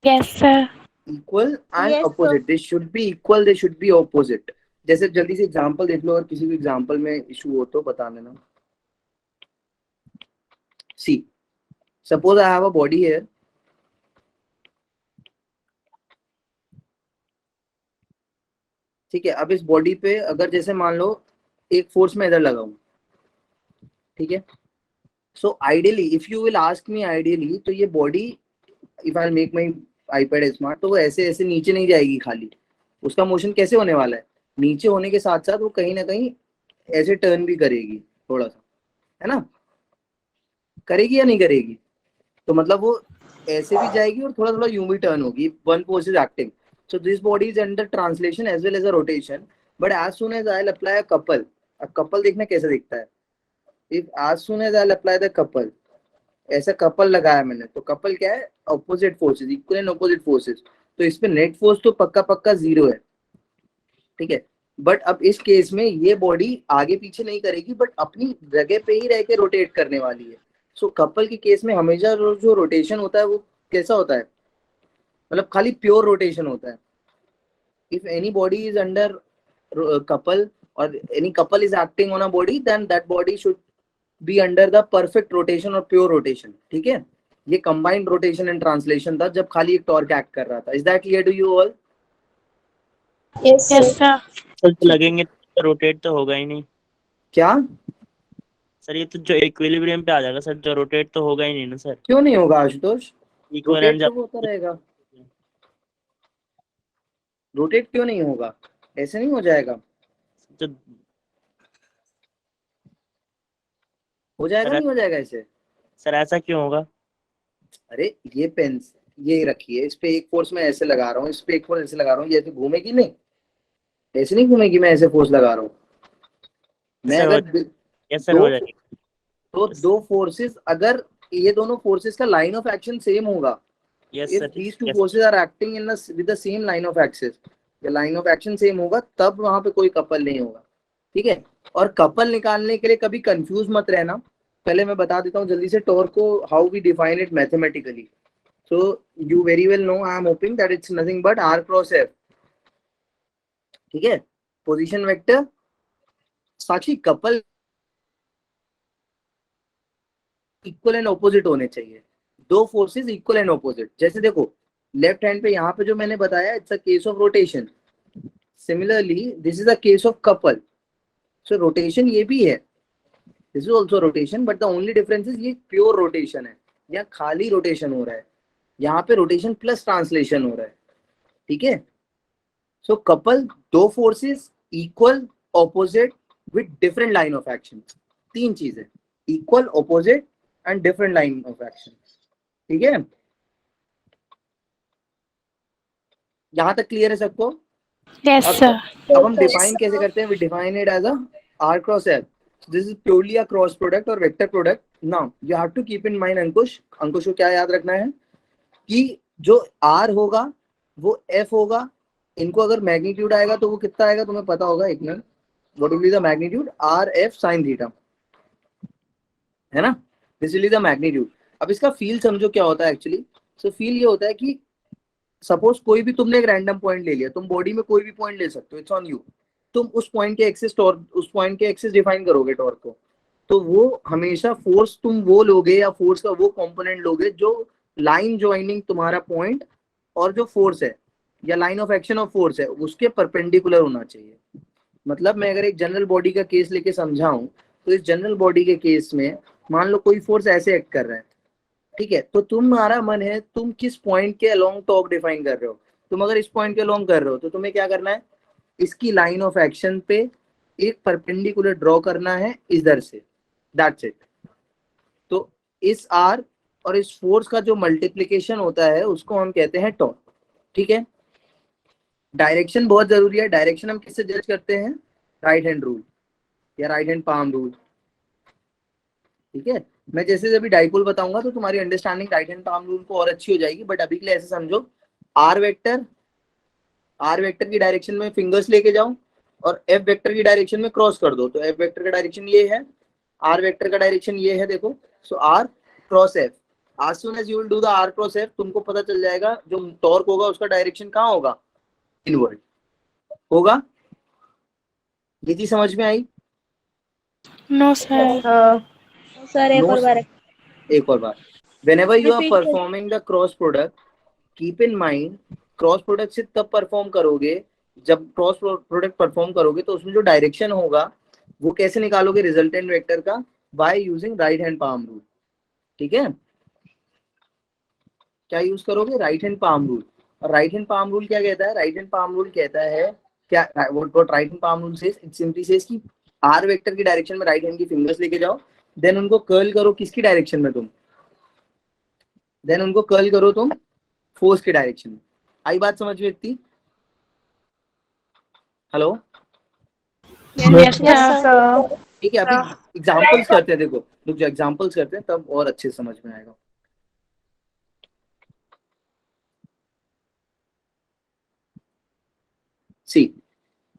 Speaker 8: Yes sir.
Speaker 1: Equal and
Speaker 4: Yes, sir.
Speaker 1: Opposite, they should be equal, they should be opposite. जैसे जल्दी से एग्जांपल देख लो, और किसी भी एग्जांपल में इशू हो तो बता देना। See suppose I have a body here, ठीक है। अब इस बॉडी पे अगर जैसे मान लो एक फोर्स में इधर लगाऊं, ठीक है। So ideally if you will ask me ideally, तो ये body if I make my iPad smart, तो वो ऐसे ऐसे नीचे नहीं जाएगी खाली, उसका मोशन कैसे होने वाला है, नीचे होने के साथ साथ वो कहीं ना कहीं ऐसे टर्न भी करेगी थोड़ा सा, है ना, करेगी या नहीं करेगी? तो मतलब वो ऐसे भी जाएगी और थोड़ा थोड़ा यूं भी टर्न होगी, one force is acting. So this body is under translation as well as a rotation, but as soon as I'll apply a couple, अब couple देखना कैसे दिखता है, if as soon as I'll apply the couple, ऐसा couple लगाया मैंने, तो couple क्या है, opposite forces, equal and opposite forces, तो इस पे net force तो पक्का पक्का जीरो है, ठीक है। बट अब इस केस में ये बॉडी आगे पीछे नहीं करेगी, बट अपनी जगह पे ही रह के रोटेट करने वाली है। सो कपल के केस में हमेशा जो रोटेशन होता है वो कैसा होता है, मतलब खाली प्योर रोटेशन होता है। If any body is under couple और any couple is acting on a body, then that body should be under the perfect rotation और प्योर रोटेशन, ठीक है। ये कंबाइंड रोटेशन एंड ट्रांसलेशन था जब खाली एक टॉर्क एक्ट कर रहा था। Is that clear to you all?
Speaker 2: Yes
Speaker 8: yes
Speaker 2: sir.
Speaker 8: Sir.
Speaker 7: Sir लगेंगे तो रोटेट तो होगा ही नहीं
Speaker 1: क्या
Speaker 7: सर, ये तो जो इक्विलिब्रियम पे आ जाएगा सर, जो रोटेट तो होगा ही नहीं ना सर।
Speaker 1: क्यों नहीं होगा आशुतोष?
Speaker 7: इक्वल
Speaker 1: रोटेट
Speaker 7: एंड
Speaker 1: तो होता रहेगा, रोटेट क्यों नहीं होगा, ऐसे नहीं हो जाएगा,
Speaker 7: जो
Speaker 1: हो जाएगा
Speaker 7: सर
Speaker 1: नहीं हो जाएगा ऐसे?
Speaker 7: सर ऐसा क्यों होगा?
Speaker 1: अरे ये पेन ये रखिए, इस पे एक फोर्स मैं ऐसे लगा रहा हूँ, इस पे एक फोर्स ऐसे लगा रहा हूँ, ये ऐसे घूमेगी नहीं, ऐसे नहीं घूमेगी, मैं ऐसे फोर्स लगा रहा हूँ। मैं
Speaker 7: सर
Speaker 1: अगर
Speaker 7: यस सर
Speaker 1: दो
Speaker 7: हो जाएगी।
Speaker 1: तो दो फोर्सेस, अगर ये दोनों फोर्सेस का लाइन ऑफ एक्शन सेम होगा,
Speaker 7: yes
Speaker 1: if
Speaker 7: sir
Speaker 1: these two forces are acting in with the same line of axis, या लाइन ऑफ एक्शन सेम होगा, तब वहां पे कोई कपल नहीं होगा, ठीक है। और कपल निकालने के लिए कभी कंफ्यूज मत रहना, पहले मैं बता देता हूँ जल्दी से टॉर्क को, how we define it mathematically. So you very well know, I am hoping that it's nothing but r cross f, ठीक है। Position vector, Sakshi couple equal and opposite होने चाहिए, दो फोर्सेस इक्वल एंड ऑपोजिट। जैसे देखो left hand पे यहाँ पे जो मैंने बताया, it's a case of rotation, similarly this is a case of couple. So rotation ये भी है, this is also rotation, but the only difference is ये प्योर रोटेशन है, यहाँ खाली रोटेशन हो रहा है, यहाँ पे रोटेशन प्लस ट्रांसलेशन हो रहा है, ठीक है। सो कपल, दो forces equal opposite with different line of action, तीन चीजें, equal opposite and different line of action, ठीक है। यहाँ तक क्लियर है सबको?
Speaker 8: Yes sir.
Speaker 1: अब हम डिफाइन कैसे करते हैं? We define it as a r cross f, this is purely a cross product और vector product. Now you have to keep in mind, Ankush को क्या याद रखना है कि जो r होगा वो f होगा, इनको अगर मैग्नीट्यूड आएगा तो वो कितना आएगा तुम्हें पता होगा, एक minute, what will be the magnitude, r f sin theta, है ना, this will be the magnitude. अब इसका फील समझो क्या होता है एक्चुअली। सो फील ये होता है कि सपोज कोई भी तुमने एक रैंडम पॉइंट ले लिया, तुम बॉडी में कोई भी पॉइंट ले सकते हो, इट्स ऑन यू, तुम उस पॉइंट के एक्सिस टॉर्क, उस पॉइंट के एक्सिस डिफाइन करोगे टॉर्क को, तो वो हमेशा फोर्स तुम वो लोगे या फोर्स का वो कंपोनेंट लोगे जो लाइन ज्वाइनिंग तुम्हारा पॉइंट और जो फोर्स है या line of action of force है उसके परपेंडिकुलर होना चाहिए। मतलब मैं अगर एक जनरल बॉडी का केस लेके समझाऊं, तो इस जनरल बॉडी के केस में मान लो कोई फोर्स ऐसे एक्ट कर रहा है, ठीक है, तो तुम्हारा मन है तुम किस पॉइंट के अलोंग टॉर्क डिफाइन कर रहे हो। तुम अगर इस पॉइंट के अलोंग कर रहे हो तो तुम्हें क्या करना है, इसकी लाइन ऑफ एक्शन पे एक परपेंडिकुलर ड्रॉ करना है इधर से, दैट्स इट। तो इस r और इस फोर्स का जो मल्टीप्लिकेशन होता है उसको हम कहते हैं टॉर्क, ठीक है। डायरेक्शन बहुत जरूरी है, डायरेक्शन हम किससे जज करते हैं, राइट हैंड रूल या राइट हैंड पाम रूल, ठीक है। मैं जैसे जब डाइपोल बताऊंगा तो तुम्हारी understanding right hand palm rule को और अच्छी हो जाएगी, बट अभी के लिए ऐसे समझो, आर वेक्टर की डायरेक्शन में फिंगर्स लेके जाओ और एफ वेक्टर की डायरेक्शन में क्रॉस कर दो, तो एफ वेक्टर का डायरेक्शन ये है, आर वेक्टर का डायरेक्शन ये है, देखो so R cross F, as soon as you will do the r cross f, तुमको पता चल जाएगा जो टॉर्क होगा उसका डायरेक्शन कहाँ होगा, इनवर्ड होगा। ये चीज समझ में आई?
Speaker 6: No sir.
Speaker 4: सर एक
Speaker 1: No,
Speaker 4: और बार
Speaker 1: एक और बार, whenever you are
Speaker 4: Repeat कर-
Speaker 1: performing the cross product, keep in mind cross product से तब परफॉर्म करोगे जब क्रॉस प्रोडक्ट परफॉर्म करोगे तो उसमें जो डायरेक्शन होगा वो कैसे निकालोगे रिजल्टेंट वेक्टर का, by using right hand palm rule. ठीक है, क्या यूज करोगे, राइट हैंड पाम रूल। और राइट हैंड पाम रूल क्या कहता है, राइट हैंड पाम रूल कहता है क्या, what right hand palm rule says, it simply says कि आर वेक्टर की डायरेक्शन में राइट हैंड की फिंगर्स लेके जाओ, देन उनको कर्ल करो किसकी डायरेक्शन में, देन उनको कर्ल करो तुम फोर्स की डायरेक्शन में। आई बात समझ में इतनी? Hello,
Speaker 6: yes sir.
Speaker 1: ठीक है, अभी एग्जांपल्स करते हैं, देखो रुक जाओ, एग्जांपल्स करते हैं तब और अच्छे से समझ में आएगा। See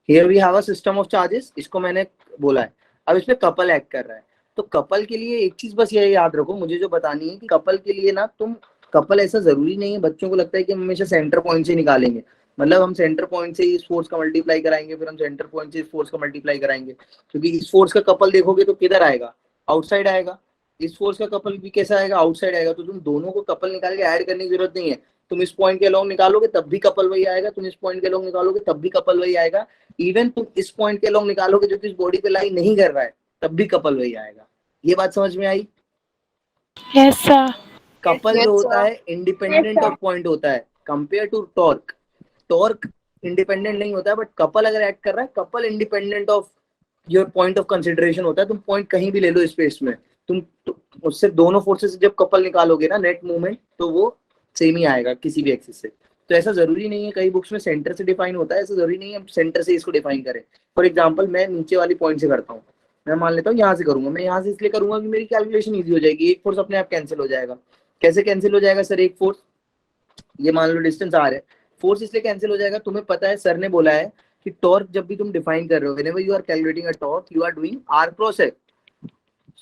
Speaker 1: here we have a system of charges, इसको मैंने बोला है, अब इसमें कपल एक्ट कर रहा है। तो कपल के लिए एक चीज बस ये याद रखो, मुझे जो बतानी है कि कपल के लिए ना, तुम कपल ऐसा जरूरी नहीं है, बच्चों को लगता है कि हम हमेशा सेंटर पॉइंट से निकालेंगे, मतलब हम सेंटर पॉइंट से इस फोर्स का मल्टीप्लाई कराएंगे, फिर हम सेंटर पॉइंट से इस फोर्स का मल्टीप्लाई कराएंगे, क्योंकि इस फोर्स का कपल देखोगे तो किधर आएगा, आउटसाइड आएगा, इस फोर्स का कपल भी कैसा आएगा, आउटसाइड आएगा। तो तुम दोनों को कपल निकाल के ऐड करने की जरूरत नहीं है, तुम इस पॉइंट के अलोंग निकालोगे तब भी कपल वही आएगा, तुम इस पॉइंट के अलोंग निकालोगे तब भी कपल वही आएगा, इवन तुम इस पॉइंट के अलोंग निकालोगे जो कि इस बॉडी पे लाई नहीं कर रहा है तब भी कपल वही आएगा। ये बात समझ में आई?
Speaker 6: Yes sir.
Speaker 1: कपल जो होता है इंडिपेंडेंट ऑफ पॉइंट होता है compare to torque. Torque independent नहीं होता है, बट कपल अगर ऐड कर रहा है, couple independent of your point of consideration होता है। तुम पॉइंट कहीं भी ले लो स्पेस में, तुम उससे दोनों फोर्सेस से जब कपल निकालोगे ना नेट मूवमेंट, तो वो सेम ही आएगा किसी भी एक्सिस से। तो ऐसा जरूरी नहीं है, कई बुक्स में सेंटर से डिफाइन होता है, ऐसा जरूरी नहीं है हम सेंटर से इसको डिफाइन करें। फॉर एग्जाम्पल मैं नीचे वाली पॉइंट से करता हूँ, मैं मान लेता हूँ यहाँ से करूंगा, मैं यहाँ से इसलिए करूंगा कि मेरी कैलकुलेशन ईजी हो जाएगी, एक फोर्स अपने आप कैंसिल हो जाएगा। कैसे कैंसिल हो जाएगा सर? एक फोर्स, ये मान लो डिस्टेंस आर है, फोर्स इसलिए कैंसिल हो जाएगा, तुम्हें पता है सर ने बोला है कि टॉर्क जब भी तुम डिफाइन कर रहे हो, whenever you are calculating a torque you are doing R cross F.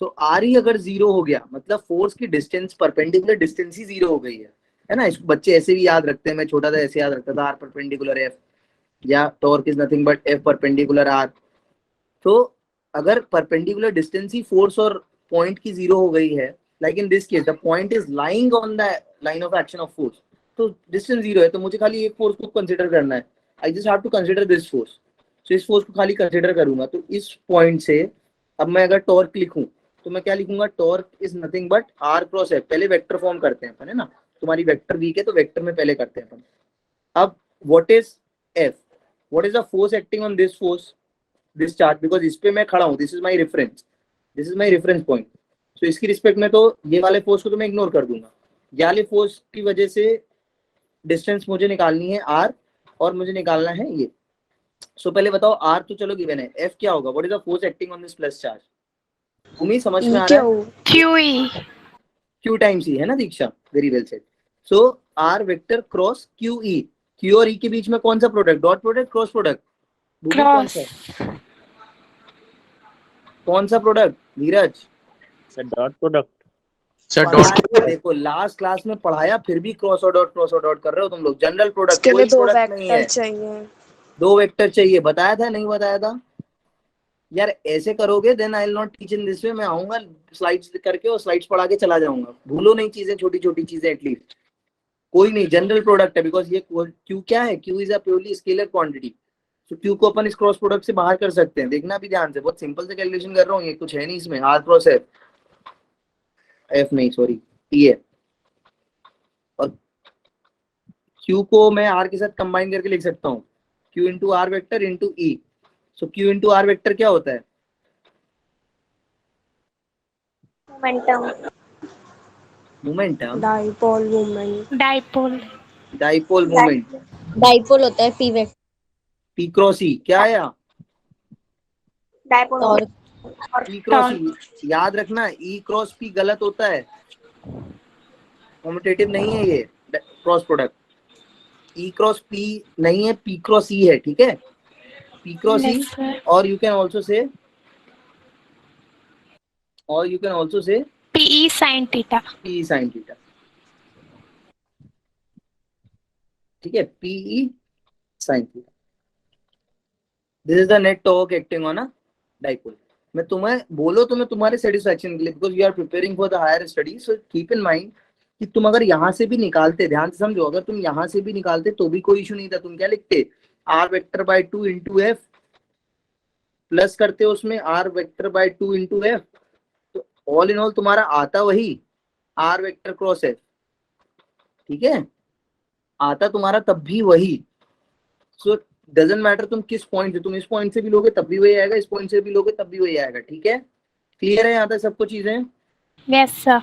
Speaker 1: So R ही अगर जीरो हो गया मतलब फोर्स की डिस्टेंस, परपेंडिकुलर डिस्टेंस ही जीरो हो गई है ना। इसको बच्चे ऐसे भी याद रखते हैं, मैं छोटा था ऐसे याद रखता था, आर परपेंडिकुलर एफ या torque is nothing but F perpendicular r. तो अगर परपेंडिकुलर डिस्टेंस ही फोर्स और पॉइंट की जीरो हो गई है, like in this case the point is lying on the line of action of force, तो डिस्टेंस जीरो है, तो मुझे खाली एक फोर्स को कंसीडर करना है, I just have to consider this force. So इस फोर्स को खाली कंसीडर करूंगा, तो इस पॉइंट से अब मैं अगर टॉर्क लिखूं तो मैं क्या लिखूंगा, torque is nothing but r cross F. पहले वेक्टर फॉर्म करते हैं अपन, है ना, तुम्हारी वेक्टर वीक है तो वेक्टर में पहले करते हैं अपन। अब what is F, what is the force acting on this force, this charge, because इस पे मैं खड़ा हूँ, this is my reference point. So इसकी रिस्पेक्ट में तो ये वाले फोर्स को तो मैं इग्नोर कर दूंगा, ये वाले फोर्स की वजह से डिस्टेंस मुझे निकालनी है आर, और मुझे निकालना है ये। सो पहले बताओ आर तो चलो गिवन है, एफ क्या होगा, what is the force acting on this plus charge? तुम्हें समझ में आ रहा है?
Speaker 6: क्यूई।
Speaker 1: क्यू टाइम्स ई है ना Diksha, very well said. So R vector cross Q E, Q और ई के बीच में कौन सा product, dot product cross product,
Speaker 6: cross.
Speaker 1: कौन सा product Dheeraj?
Speaker 7: Sir dot product.
Speaker 5: Sir
Speaker 1: देखो लास्ट क्लास में पढ़ाया, फिर भी क्रॉस और डॉट कर रहे हो तुम लोग। जनरल प्रोडक्ट
Speaker 2: इसके लिए
Speaker 1: कोई
Speaker 2: दो
Speaker 1: प्रोडक्ट नहीं है,
Speaker 2: वेक्टर चाहिए।
Speaker 1: दो वेक्टर चाहिए, बताया था नहीं बताया था यार? ऐसे करोगे then I will not teach in this way. मैं आऊंगा स्लाइड्स करके और स्लाइड्स पढ़ा के चला जाऊंगा, भूलो नहीं चीजें, छोटी छोटी चीजें एटलीस्ट। कोई नहीं, जनरल प्रोडक्ट है, बिकॉज ये क्यू क्या है, Q is a purely scalar quantity. तो क्यू को अपन इस क्रॉस प्रोडक्ट से बाहर कर सकते हैं, देखना भी ध्यान से, बहुत सिंपल से कैलकुलेशन कर रहा हूँ, ये कुछ है नहीं इसमें, आर क्रॉस एफ, एफ नहीं सॉरी टी है, और क्यू को मैं आर के साथ कंबाइन करके लिख सकता हूँ, Q into r vector into E. So Q into r vector क्या होता है?
Speaker 4: Momentum.
Speaker 1: Momentum,
Speaker 2: dipole moment.
Speaker 6: Dipole.
Speaker 1: Dipole moment,
Speaker 4: dipole होता है P vector.
Speaker 1: P cross E क्या आया?
Speaker 4: डाइपोल और
Speaker 1: पी क्रॉस ई, याद रखना ई क्रॉस पी गलत होता है, कॉम्पिटिटिव नहीं है ये क्रॉस प्रोडक्ट। ई क्रॉस पी नहीं है, पी क्रॉस ई है, ठीक है, पी क्रॉस ई। और you can also say
Speaker 9: PE sin theta.
Speaker 1: PE sine theta, ठीक है, PE sine theta. This is the net torque acting on a dipole. मैं तुम्हें बोलो तो मैं तुम्हारे सेटिस्फैक्शन के लिए, because you are preparing for the higher study, so keep in mind कि तुम अगर यहाँ से भी निकालते, ध्यान से समझो, अगर तुम यहाँ से भी निकालते तो भी कोई इशू नहीं था। तुम क्या लिखते, r vector by 2 into F, plus करते उसमें r vector by 2 into F, तो ऑल इन ऑल तुम्हारा आता वही आर वेक्टर क्रॉस एफ, ठीक है, आता तुम्हारा तब भी वही। सो डजेंट मैटर तुम किस पॉइंट से, तुम इस पॉइंट से भी लोगे तब भी वही आएगा, इस पॉइंट से भी लोगे तब भी वही आएगा, ठीक है। क्लियर है यहाँ तक सबको चीजें?
Speaker 9: Yes, sir.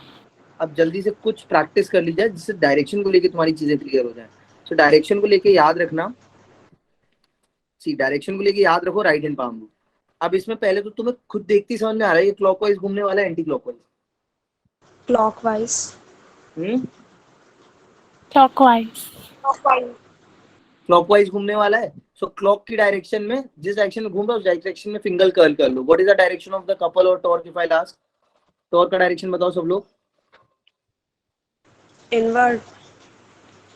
Speaker 1: अब जल्दी से कुछ प्रैक्टिस कर लीजिए जिससे डायरेक्शन को लेके तुम्हारी चीजें क्लियर हो जाए। सो डायरेक्शन को लेके याद रखना, सी डायरेक्शन को लेके याद रखो राइट हैंड पाम रूल। अब इसमें पहले तो तुम्हें खुद देखती समझ में आ रहा है ये क्लॉकवाइज घूमने वाला है anti clockwise?
Speaker 2: Clockwise.
Speaker 9: Clockwise.
Speaker 1: Clockwise घूमने वाला है। सो क्लॉक की डायरेक्शन में, जिस डायरेक्शन में घूम रहा है उस डायरेक्शन में फिंगर कर्ल कर लो। What is the direction of the couple और torque if I ask? Torque का डायरेक्शन बताओ सब लोग।
Speaker 2: इनवर्ड।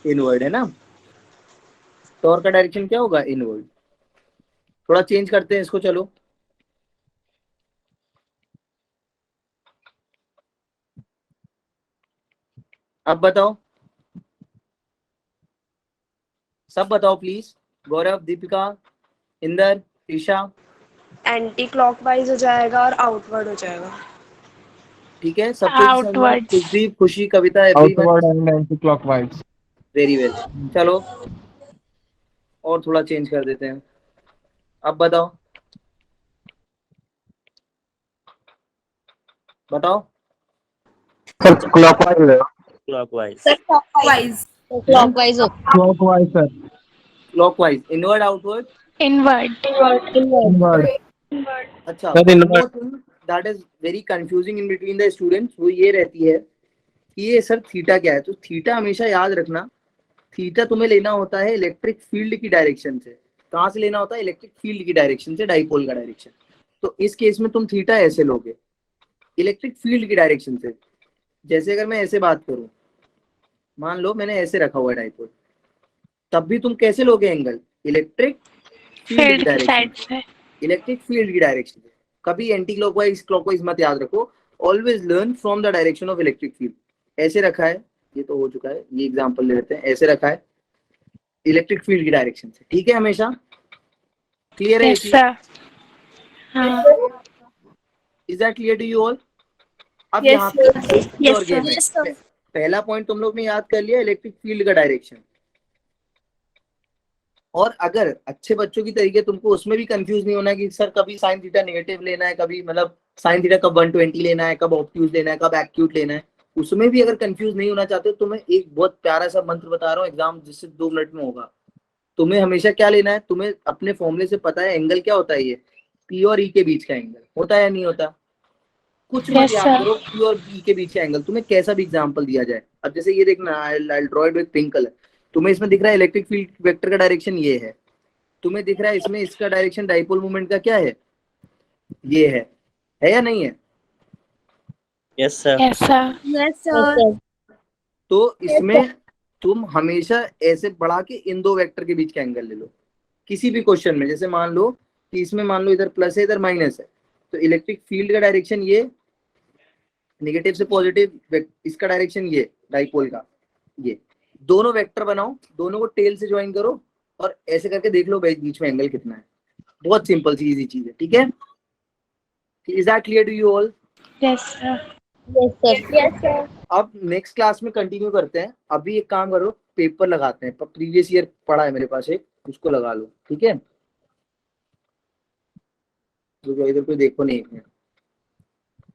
Speaker 1: इनवर्ड है ना, टॉर्क का डायरेक्शन क्या होगा? इनवर्ड। थोड़ा चेंज करते हैं इसको, चलो। अब बताओ, सब बताओ please. Gaurav, Deepika, Inder, Isha.
Speaker 2: Anticlockwise हो जाएगा और आउटवर्ड हो जाएगा।
Speaker 1: ठीक है, सबको
Speaker 9: Outwards.
Speaker 1: Kuldeep, Khushi, Kavita,
Speaker 5: outward
Speaker 1: everyone.
Speaker 5: And anticlockwise.
Speaker 1: Very well. चलो और थोड़ा चेंज कर देते हैं। अब बताओ, बताओ।
Speaker 5: सर क्लॉकवाइज है।
Speaker 7: क्लॉकवाइज।
Speaker 4: क्लॉकवाइज हो।
Speaker 5: Clockwise sir.
Speaker 1: Clockwise, inward, outward?
Speaker 9: Inward.
Speaker 5: Inward.
Speaker 1: अच्छा,
Speaker 5: Sir,
Speaker 1: one
Speaker 5: inward.
Speaker 1: more thing that is very confusing in between the students, वो ये रहती है कि ये सर थीटा क्या है। तो थीटा हमेशा याद रखना, थीटा तुम्हें लेना होता है इलेक्ट्रिक फील्ड की डायरेक्शन से। कहाँ से लेना होता है? इलेक्ट्रिक फील्ड की डायरेक्शन से, डाइपोल का डायरेक्शन। तो इस केस में तुम थीटा ऐसे लोगे, इलेक्ट्रिक फील्ड की डायरेक्शन से। जैसे अगर मैं ऐसे बात करूं, मान लो मैंने ऐसे रखा हुआ है डाइपोल, तब भी तुम कैसे लोगे एंगल? इलेक्ट्रिक फील्ड की
Speaker 9: Field की
Speaker 1: डायरेक्शन
Speaker 9: side से.
Speaker 1: इलेक्ट्रिक फील्ड की डायरेक्शन से। कभी एंटी क्लॉकवाइज क्लॉकवाइज मत याद रखो, always learn from the direction of electric field. ऐसे रखा है, ये तो हो चुका है, ये एग्जांपल ले लेते हैं। ऐसे रखा है इलेक्ट्रिक फील्ड की डायरेक्शन से, ठीक है, हमेशा। क्लियर है?
Speaker 9: Yes, sir. हाँ.
Speaker 1: Is that clear to you all? अब
Speaker 2: Yes,
Speaker 1: यहाँ
Speaker 2: sir.
Speaker 1: पे एक
Speaker 9: Yes,
Speaker 1: और
Speaker 9: sir.
Speaker 1: गेम है। पहला पॉइंट तुम लोग ने याद कर लिया, इलेक्ट्रिक फील्ड का डायरेक्शन। और अगर अच्छे बच्चों की तरीके तुमको उसमें भी कंफ्यूज नहीं होना है कि सर कभी साइन थीटा नेगेटिव लेना है, कभी मतलब साइन थीटा कब 120 लेना है, कब ऑब्ट्यूज लेना है, कब एक्यूट लेना है, उसमें भी अगर कंफ्यूज नहीं होना चाहते तो मैं एक बहुत प्यारा सा मंत्र बता रहा हूँ एग्जाम जिससे 2 मिनट में होगा। तुम्हें हमेशा क्या लेना है, तुम्हें अपने फॉर्मूले से पता है एंगल क्या होता है, ये पी और ई के बीच का एंगल होता है या नहीं होता? कुछ मत
Speaker 9: Yes,
Speaker 1: याद
Speaker 9: sir.
Speaker 1: करो, पी और बी के बीच का एंगल तुम्हें कैसा भी एग्जांपल दिया जाए। अब जैसे ये देखना, I draw it with pink colour. तुम्हें इसमें दिख रहा है इलेक्ट्रिक फील्ड वेक्टर का डायरेक्शन ये है, तुम्हें दिख रहा है इसमें इसका डायरेक्शन डाइपोल मूवमेंट का क्या है, ये है या नहीं है?
Speaker 7: Yes sir.
Speaker 9: Yes, sir.
Speaker 4: Yes sir.
Speaker 1: तो इसमें तुम हमेशा ऐसे बढ़ा के इन दो वेक्टर के बीच का एंगल ले लो किसी भी क्वेश्चन में। जैसे मान लो कि इसमें मान लो इधर प्लस है इधर माइनस है, तो इलेक्ट्रिक फील्ड का डायरेक्शन ये, नेगेटिव से पॉजिटिव इसका डायरेक्शन ये, डाइपोल का ये। दोनों वेक्टर बनाओ, दोनों को टेल से ज्वाइन करो और ऐसे करके देख लो बीच में एंगल कितना है। बहुत सिंपल सी इजी चीज है, ठीक है। Is that clear to you all?
Speaker 9: Yes, sir.
Speaker 4: Yes sir.
Speaker 1: अब नेक्स्ट क्लास में कंटिन्यू करते हैं। अभी एक काम करो, पेपर लगाते हैं, प्रीवियस ईयर पढ़ा है मेरे पास एक, उसको लगा लो, ठीक है। तो इधर कोई देखो नहीं है,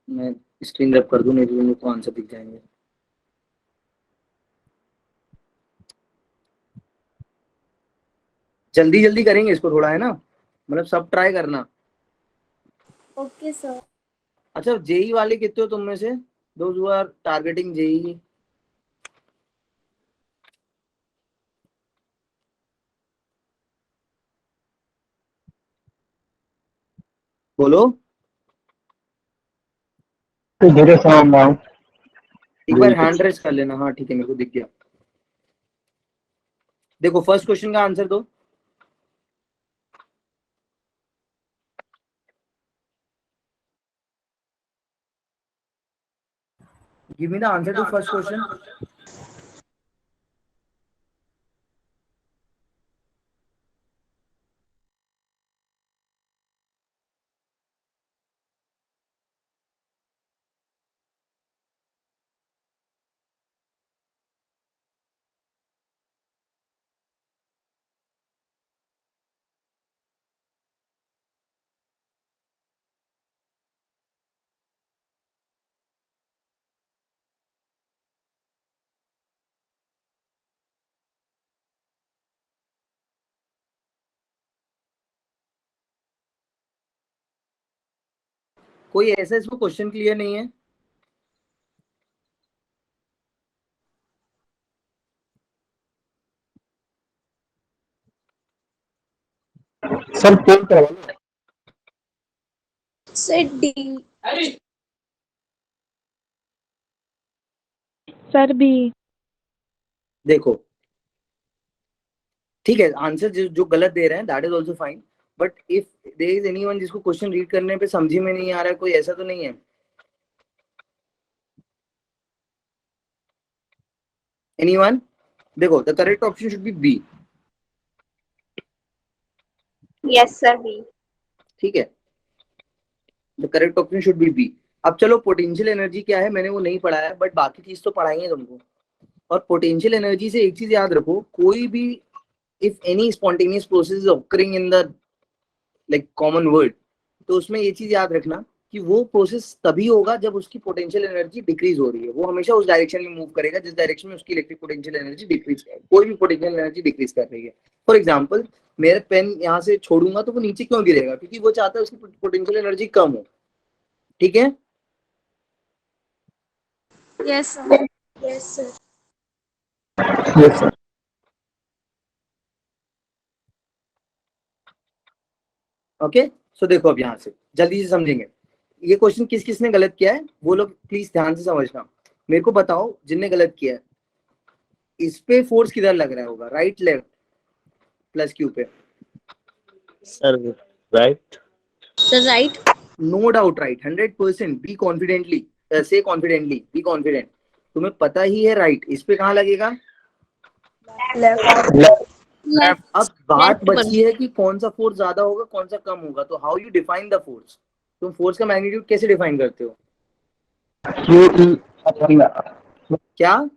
Speaker 1: मैं स्क्रीन रब कर दूं, नहीं तो तुमको आंसर दिख जाएंगे। जल्दी जल्दी करेंगे इसको थोड़ा, है ना, मतलब सब ट्राई करना।
Speaker 4: Okay sir.
Speaker 1: अच्छा, जेई वाले कितने हो तुम में से, those who are targeting JEE? बोलो।
Speaker 5: धीरे से
Speaker 1: एक बार हैंड रेस कर लेना। हाँ ठीक है, मेरे को दिख गया। देखो फर्स्ट क्वेश्चन का आंसर दो। Give me the answer to first question. कोई ऐसा इसको क्वेश्चन क्लियर नहीं है?
Speaker 5: सर पोल करवा लो।
Speaker 2: Sir D.
Speaker 8: Sir B.
Speaker 1: देखो ठीक है, आंसर जो गलत दे रहे हैं that is also fine, but if there is anyone जिसको क्वेश्चन रीड करने पे समझी में नहीं आ रहा है, कोई ऐसा तो नहीं है? एनीवन? देखो the correct option should be B.
Speaker 4: Yes, sir. B.
Speaker 1: ठीक है, the correct option should be B. अब चलो पोटेंशियल एनर्जी क्या है मैंने वो नहीं पढ़ाया है, बट बाकी चीज तो पढ़ाई है तुमको। और पोटेंशियल एनर्जी से एक चीज याद रखो, कोई भी if any spontaneous process is occurring in the like common word, तो उसमें ये चीज याद रखना कि वो प्रोसेस तभी होगा जब उसकी पोटेंशियल एनर्जी डिक्रीज हो रही है। वो हमेशा उस डायरेक्शन में मूव करेगा जिस डायरेक्शन में उसकी इलेक्ट्रिक पोटेंशियल एनर्जी डिक्रीज है। कोई भी पोटेंशियल एनर्जी डिक्रीज कर रही है। फॉर एग्जांपल मेरा पेन यहाँ से छोड़ूंगा तो वो नीचे क्यों गिरेगा? क्योंकि वो चाहता है उसकी पोटेंशियल एनर्जी कम हो। ठीक है?
Speaker 4: Yes, sir.
Speaker 2: Yes sir.
Speaker 5: Yes sir.
Speaker 1: Okay so देखो अब यहाँ से जल्दी से समझेंगे ये क्वेश्चन किस किसने गलत किया है, वो लोग प्लीज ध्यान से समझना। मेरे को बताओ जिनने गलत किया है, इस पे फोर्स किधर लग रहा होगा? Right left? प्लस क्यू पे?
Speaker 7: Sir right.
Speaker 2: Sir right.
Speaker 1: No doubt right, 100%। Be confidently, say confidently, be confident. तुम्हें पता ही है राइट। इस पे कहाँ लगेगा?
Speaker 2: लेफ्ट।
Speaker 1: अब बात
Speaker 2: Left पर।
Speaker 1: बची है कि कौन सा फोर्स ज्यादा होगा कौन सा कम होगा। तो how you define the force? तुम फोर्स का मैग्नीट्यूड कैसे डिफाइन करते हो? क्या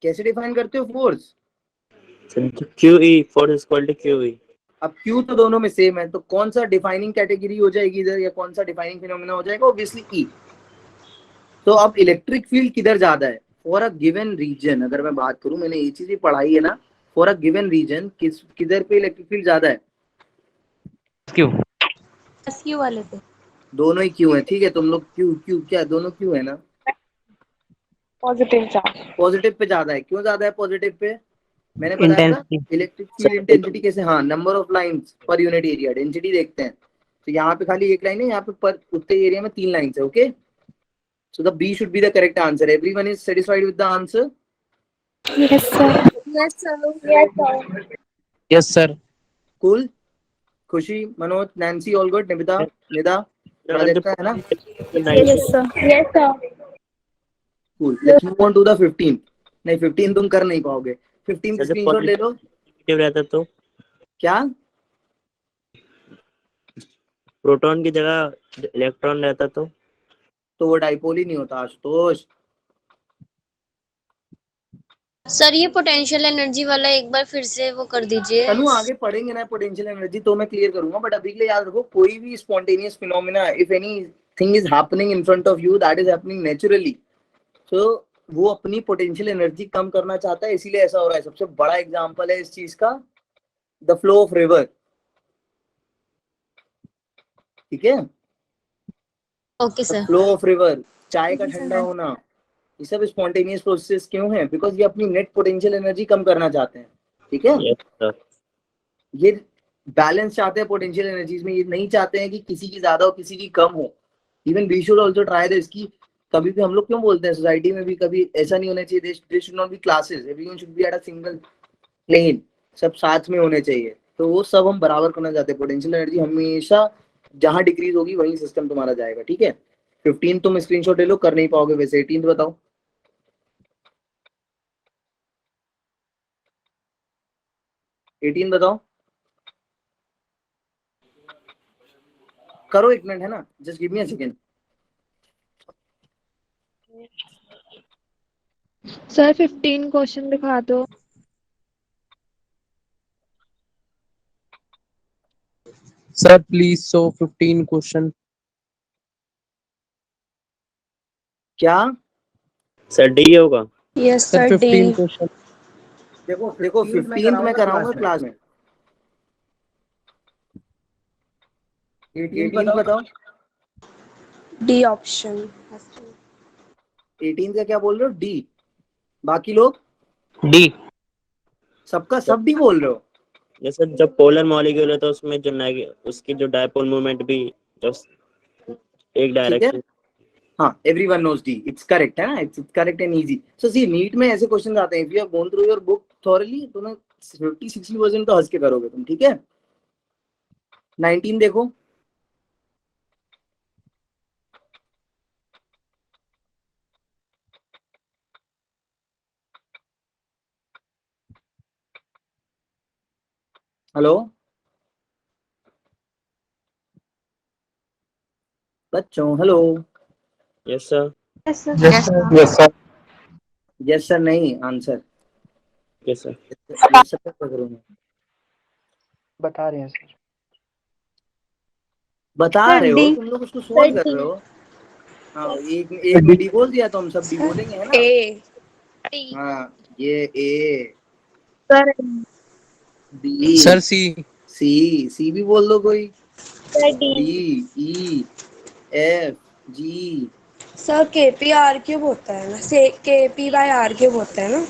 Speaker 1: कैसे डिफाइन करते हो force?
Speaker 7: QE, force equal to QE।
Speaker 1: अब Q तो दोनों में सेम है, तो कौन सा डिफाइनिंग कैटेगरी हो जाएगी इधर, या कौन सा डिफाइनिंग फिनोमेना हो जाएगा? Obviously E। तो अब इलेक्ट्रिक फील्ड किधर ज्यादा है फॉर अ गिवन रीजन? अगर मैं बात करूं, मैंने ये चीज भी पढ़ाई है ना, फॉर अ गिवन रीजन किधर पे इलेक्ट्रिक फील्ड ज्यादा है?
Speaker 2: क्यू वाले पे।
Speaker 1: दोनों ही क्यू है। ठीक है, तुम लोग क्यू क्या दोनों क्यू है ना?
Speaker 6: Positive charge.
Speaker 1: पॉजिटिव पे ज्यादा है। क्यों ज्यादा है पॉजिटिव पे? मैंने बताया था इलेक्ट्रिक फील्ड इंटेंसिटी कैसे। हाँ, number of lines per unit area, density देखते हैं। तो यहाँ पे खाली एक लाइन है, यहाँ पे पर उतने एरिया में 3 लाइंस है। Okay, so the B should be the correct answer. Everyone is satisfied with the answer?
Speaker 9: Yes, sir.
Speaker 4: Yes, sir. Yes, sir.
Speaker 5: Yes sir.
Speaker 1: Cool. Khushi, Manoj, Nancy, all good? निविदा, निदा, प्राजक्ता, है ना?
Speaker 9: Yes, sir.
Speaker 4: Yes, sir.
Speaker 1: Cool. Let's move on to the 15th। नहीं 15 तुम कर नहीं पाओगे। 15 की screenshot ले लो।
Speaker 7: नेगेटिव रहता तो
Speaker 1: क्या?
Speaker 7: प्रोटॉन की जगह इलेक्ट्रॉन रहता तो
Speaker 1: वो डाइपोल ही नहीं होता आशुतोष।
Speaker 2: सर ये पोटेंशियल एनर्जी वाला एक बार फिर से वो कर दीजिए।
Speaker 1: चलो आगे पढ़ेंगे ना पोटेंशियल एनर्जी, तो मैं क्लियर करूंगा। बट अभी के लिए याद रखो, कोई भी spontaneous phenomena, if anything is happening in front of you, that is happening naturally, तो वो अपनी पोटेंशियल एनर्जी कम करना चाहता है, इसीलिए ऐसा हो रहा है। सबसे बड़ा एग्जांपल है इस चीज का द फ्लो ऑफ रिवर। ठीक है,
Speaker 2: okay sir.
Speaker 1: Flow of river, चाय का ठंडा होना, ये सब स्पॉन्टेनियस प्रोसेस क्यों है? बिकॉज ये अपनी नेट पोटेंशियल एनर्जी कम करना चाहते हैं। ठीक है,
Speaker 7: यस सर।
Speaker 1: ये बैलेंस चाहते हैं पोटेंशियल एनर्जीज में। ये नहीं चाहते हैं कि किसी की ज्यादा हो किसी की कम हो। Even we should also try this कि कभी भी हम लोग क्यों बोलते हैं सोसाइटी में भी कभी ऐसा नहीं होना चाहिए, they should not be classes, everyone should be at a single plane, सब साथ में होने चाहिए। तो वो सब हम बराबर करना चाहते हैं। पोटेंशियल एनर्जी हमेशा जहां डिक्रीज होगी वही सिस्टम तुम्हारा जाएगा, ठीक है। 15 तुम स्क्रीनशॉट ले लो, कर नहीं पाओगे वैसे। 18 बताओ। बताओ, करो 1 मिनट, है ना, just give me a second.
Speaker 9: Sir 15 question दिखा दो।
Speaker 10: Sir, please show 15 question.
Speaker 1: क्या?
Speaker 7: सर डी होगा।
Speaker 2: Yes
Speaker 10: Sir,
Speaker 2: sir, D.
Speaker 10: 15 question.
Speaker 1: देखो 15 में कराऊंगा क्लास में। 18 बताओ।
Speaker 2: D option.
Speaker 1: 18 का क्या बोल रहे हो? डी। बाकी लोग
Speaker 10: D.
Speaker 1: सबका सब डी बोल रहे हो?
Speaker 7: जैसे जब पोलर मॉलिक्यूल है तो उसमें जो उसकी जो डायपोल मूवमेंट भी just एक डायरेक्शन।
Speaker 1: हाँ, everyone knows D, it's correct, है ना, it's correct and easy. So see, NEET में ऐसे क्वेश्चन आते हैं, if you have gone through your book thoroughly तो ना 50-60% तो हंस के करोगे तुम, ठीक है। 19 देखो। हेलो बच्चों, hello.
Speaker 7: Yes sir.
Speaker 2: Yes sir.
Speaker 5: Yes, sir. Yes, sir.
Speaker 1: Yes sir नहीं, answer.
Speaker 7: Yes sir.
Speaker 1: Yes sir करूंगा।
Speaker 5: बता रहे हैं सर।
Speaker 1: बता
Speaker 9: सर,
Speaker 1: रहे हो
Speaker 9: डी।
Speaker 1: तुम लोग, उसको सोल्व कर रहे हो। हाँ, एक में डी बोल दिया तो हम सब डी बोलेंगे, है ना।
Speaker 2: ए।
Speaker 4: टी।
Speaker 1: हाँ, ये ए,
Speaker 9: सर
Speaker 1: बी,
Speaker 10: Sir, C.
Speaker 1: सी भी बोल दो कोई।
Speaker 9: Sir D.
Speaker 1: D, E, F, जी।
Speaker 2: सर के पी आर क्यूब होता है ना, से के पी बाय आर क्यूब होता है ना।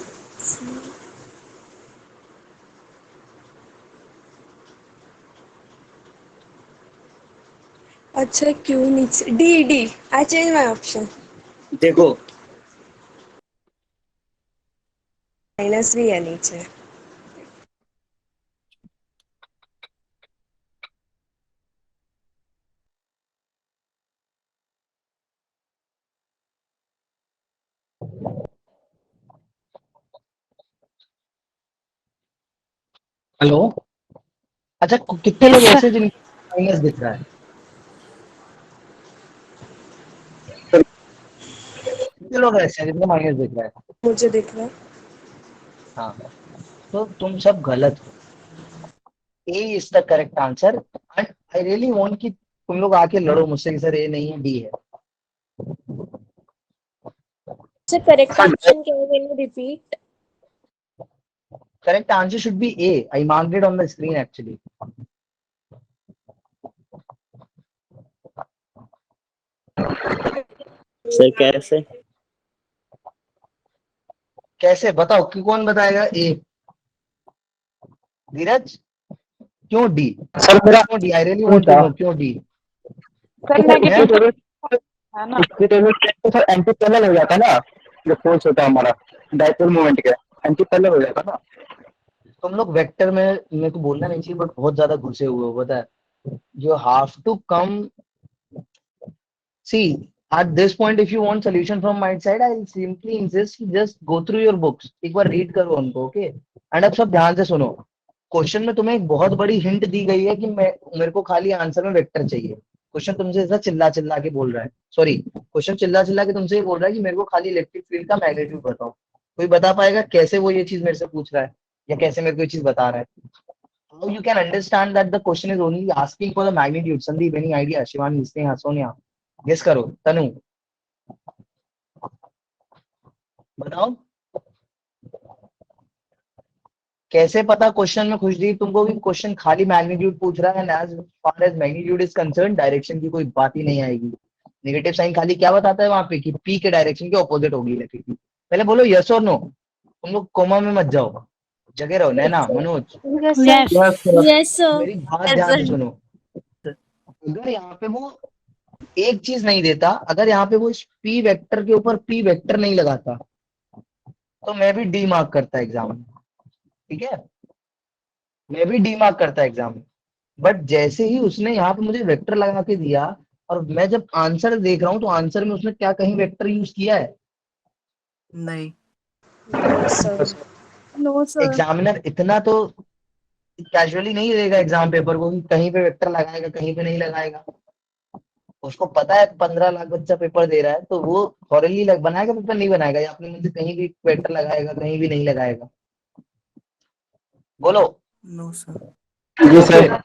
Speaker 2: अच्छा, क्यों नीचे? D, D. I change my option.
Speaker 1: देखो
Speaker 2: माइनस भी है नीचे।
Speaker 5: हेलो। अच्छा, कितने लोग ऐसे हैं जिनको माइनस दिख रहा है? कितने लोग ऐसे हैं जिनको माइनस दिख रहा है?
Speaker 2: मुझे दिख रहा है।
Speaker 5: हाँ, तो तुम सब गलत हो। A is the correct answer and I really want कि तुम लोग आके लड़ो मुझसे कि सर ए नहीं है, डी है।
Speaker 9: सर करेक्ट ऑप्शन क्या है? Can you repeat?
Speaker 5: Correct answer should be A. I marked it on the screen actually.
Speaker 7: Sir कैसे?
Speaker 5: कैसे बताओ कि कौन बताएगा A? धीरज, क्यों D?
Speaker 10: Sir, मेरा
Speaker 5: क्यों D? I really want to know क्यों D?
Speaker 6: सर नेगेटिव है ना।
Speaker 5: तो सर एंटी पैरेलल हो जाता है ना, जो फोर्स होता है हमारा डायपोल मोमेंट का एंटी पैरेलल हो जाता है ना। तुम लोग वेक्टर में मेरे को बोलना नहीं चाहिए बट बहुत ज्यादा घुसे हुए हो, पता है। You have to come. See, at this point, if you want solution from my side, I'll simply insist just go through your books. एक बार read करो उनको, okay? And अब सब ध्यान से सुनो। क्वेश्चन में तुम्हें एक बहुत बड़ी हिंट दी गई है कि मेरे को खाली आंसर में वेक्टर चाहिए। क्वेश्चन तुमसे ऐसा चिल्ला चिल्ला के बोल रहा है, सॉरी, क्वेश्चन चिल्ला चिल्ला के तुमसे ये बोल रहा है कि मेरे को खाली इलेक्ट्रिक फील्ड का मैग्नीट्यूड बताओ। कोई बता पाएगा कैसे वो ये चीज मेरे से पूछ रहा है या कैसे मेरे को ये चीज बता रहा है? How you can understand that the question is only asking for the magnitude? Sandeep, any idea? Shivani, Sneha, Sonia, guess करो। तनु, बताओ कैसे पता? क्वेश्चन में खुशदीप तुमको भी क्वेश्चन खाली मैग्नीट्यूड पूछ रहा है, as far as magnitude is concern direction की कोई बात ही नहीं आएगी। नेगेटिव साइन खाली क्या बताता है वहां पे कि पी के डायरेक्शन के ऑपोजिट होगी इलेक्ट्रिक फील्ड। पहले बोलो यस और नो, तुम लोग कोमा में मत जाओ, जगह रहो। नैना, मनोज,
Speaker 9: यस सर।
Speaker 5: मेरी बात ध्यान से सुनो। अगर यहाँ पे वो एक चीज नहीं देता, अगर यहाँ पे वो इस पी वेक्टर के ऊपर पी वेक्टर नहीं लगाता तो मैं भी डी मार्क करता एग्जाम में, ठीक है, मैं भी डी मार्क करता एग्जाम में। बट जैसे ही उसने यहाँ पे मुझे वेक्टर लगा के दिया और मैं जब आंसर देख रहा हूँ तो आंसर में उसने क्या कहीं वेक्टर यूज किया है?
Speaker 10: नहीं।
Speaker 9: No sir.
Speaker 5: एग्जामिनर इतना तो कैजुअली नहीं देगा एग्जाम पेपर को कि कहीं पे वेक्टर लगाएगा कहीं पे नहीं लगाएगा। उसको पता है 15 लाख बच्चा पेपर दे रहा है तो वो थॉरली बनाएगा पेपर, नहीं बनाएगा या अपने मन से कहीं भी वेक्टर लगाएगा कहीं भी नहीं लगाएगा? बोलो।
Speaker 10: No sir.
Speaker 5: जी सर।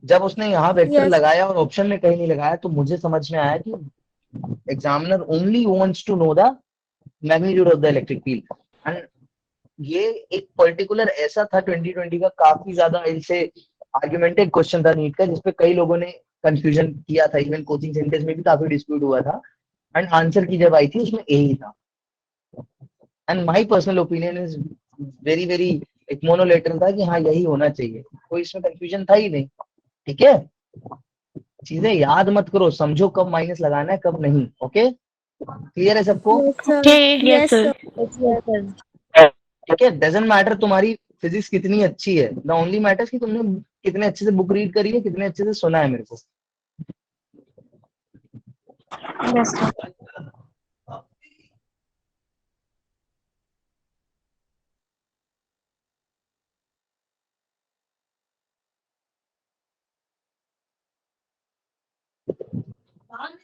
Speaker 5: जब उसने यहाँ वेक्टर
Speaker 9: Yes.
Speaker 5: लगाया और ऑप्शन में कहीं नहीं लगाया तो मुझे समझ में आया कि examiner only wants to know the magnitude of the electric field. And ये एक पर्टिकुलर ऐसा था 2020 का काफी ज्यादा इनसे आर्गुमेंटेड क्वेश्चन था नीट का, जिसपे कई लोगों ने कंफ्यूजन किया था, इवन कोचिंग सेंटर्स में भी काफी डिस्प्यूट हुआ था। एंड आंसर की जब आई थी उसमें यही था। And my personal opinion is very very एक मोनोलेटरल था कि हाँ यही होना चाहिए, कोई इसमें कंफ्यूजन था ही नहीं, ठीक है। चीजें याद मत करो, समझो कब माइनस लगाना है कब नहीं। ओके, क्लियर है सबको?
Speaker 9: Yes, sir.
Speaker 8: Yes, sir.
Speaker 9: Yes, sir.
Speaker 5: ठीक है, डजेंट मैटर तुम्हारी फिजिक्स कितनी अच्छी है, द ओनली मैटर्स कि तुमने कितने अच्छे से बुक रीड करी है, कितने अच्छे से सुना है मेरे को।
Speaker 9: Yes, sir.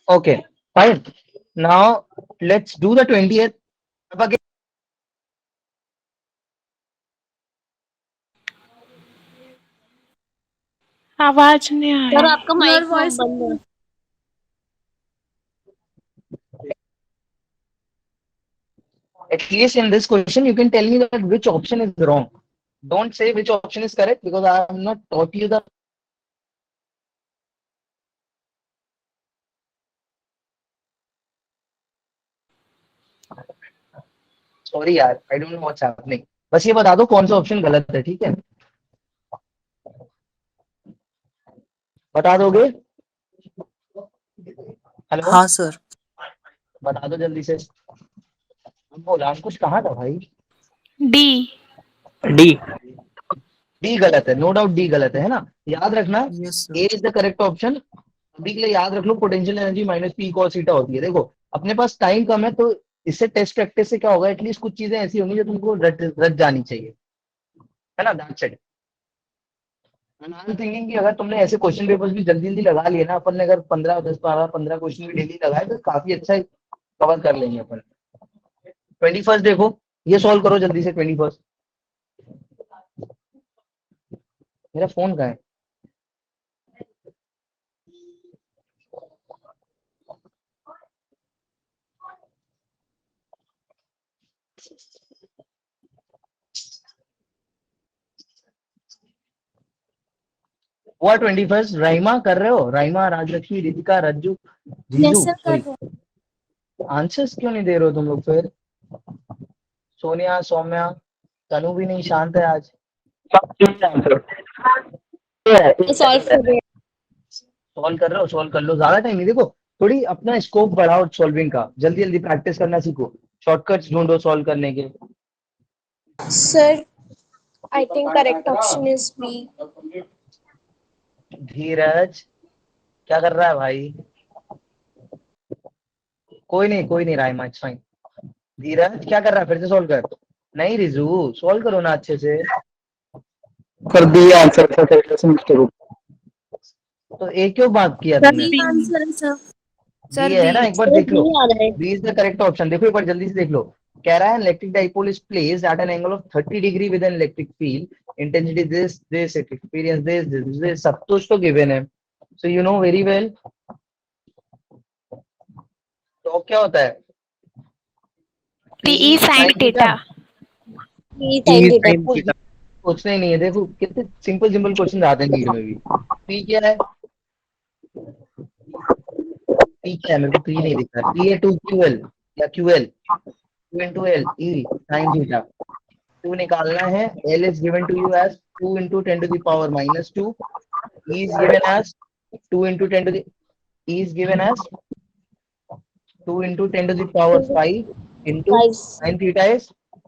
Speaker 5: Okay, fine. Now let's do the 20th. अब again
Speaker 6: आवाज नहीं आ
Speaker 9: सर
Speaker 6: रही।
Speaker 9: आपका माइक वॉइस बंद है।
Speaker 5: at least in this question you can tell me that which option is wrong. Don't say which option is correct because I have not taught you the sorry यार, I don't know what's happening. बस ये बता दो कौन सा option गलत है, ठीक है? बता दोगे? हेलो,
Speaker 10: हाँ सर।
Speaker 5: बता दो जल्दी से। बोला कुछ कहा था भाई?
Speaker 6: डी।
Speaker 7: डी।
Speaker 5: डी गलत है, नो डाउट डी गलत है ना? याद रखना
Speaker 10: yes
Speaker 5: A
Speaker 10: sir.
Speaker 5: Is the correct option. अभी के लिए याद रख low potential energy minus P cos theta होती है। देखो अपने पास टाइम कम है तो इससे टेस्ट प्रैक्टिस से क्या होगा, एटलीस्ट कुछ चीजें ऐसी होंगी जो तुमको रट जानी चाहिए, है ना? That's it. I am thinking कि अगर तुमने ऐसे क्वेश्चन पेपर्स भी जल्दी जल्दी लगा लिए ना, अपन ने अगर 15 10 12 15 क्वेश्चन भी डेली लगाए तो काफी अच्छा कवर कर लेंगे अपन। 21 देखो, ये सॉल्व करो जल्दी से 21। मेरा फोन कहाँ है? हुआ 21? राइमा कर रहे हो? राइमा, राजलक्ष्मी, रितिका, रज्जू, जीजू?
Speaker 9: Yes, sir, कर रहे हैं।
Speaker 5: आंसर्स क्यों नहीं दे रहे हो तुम लोग फिर? सोनिया, सौम्या, तनु भी नहीं, शांत है आज।
Speaker 9: सॉल्व कर रहे हैं।
Speaker 5: सॉल्व कर रहे हो? सॉल्व कर लो, ज्यादा टाइम नहीं। देखो थोड़ी अपना स्कोप बढ़ाओ सॉल्विंग का, जल्दी जल्दी प्रैक्टिस करना सीखो, शॉर्टकट्स ढूंढो सॉल्व करने के।
Speaker 9: Sir I think correct option is B.
Speaker 5: Dheeraj क्या कर रहा है भाई? कोई नहीं राइमा, इट्स फाइन। धीरज क्या कर रहा है? फिर से सॉल्व कर। नहीं रिजू, सॉल्व करो ना अच्छे से।
Speaker 10: कर दिया आंसर सर।
Speaker 5: तो एक क्यों बात किया तुमने?
Speaker 9: सही आंसर है सर।
Speaker 5: बी है ना, एक बार देख लो। B is the correct option. देखो एक बार जल्दी से देख लो। कह रहा है electric dipole is placed at an angle of 30 degree with an electric field, intensity this experience this सब तो गिवन है। So you know very well. तो क्या होता है?
Speaker 6: T sine theta.
Speaker 5: सोचना ही नहीं है। देखो कितने सिंपल क्वेश्चन आते हैं नीट में भी। पी क्या है? पी क्या है? मेरे को पी नहीं दिख रहा। पी है 2QL या QL, 2 into L E sin theta. 2 निकालना है। L is given to you as 2 into 10 to the power minus 2. E is given as 2 into 10 to the E is given as 2 into 10 to the power 5 into 9 theta is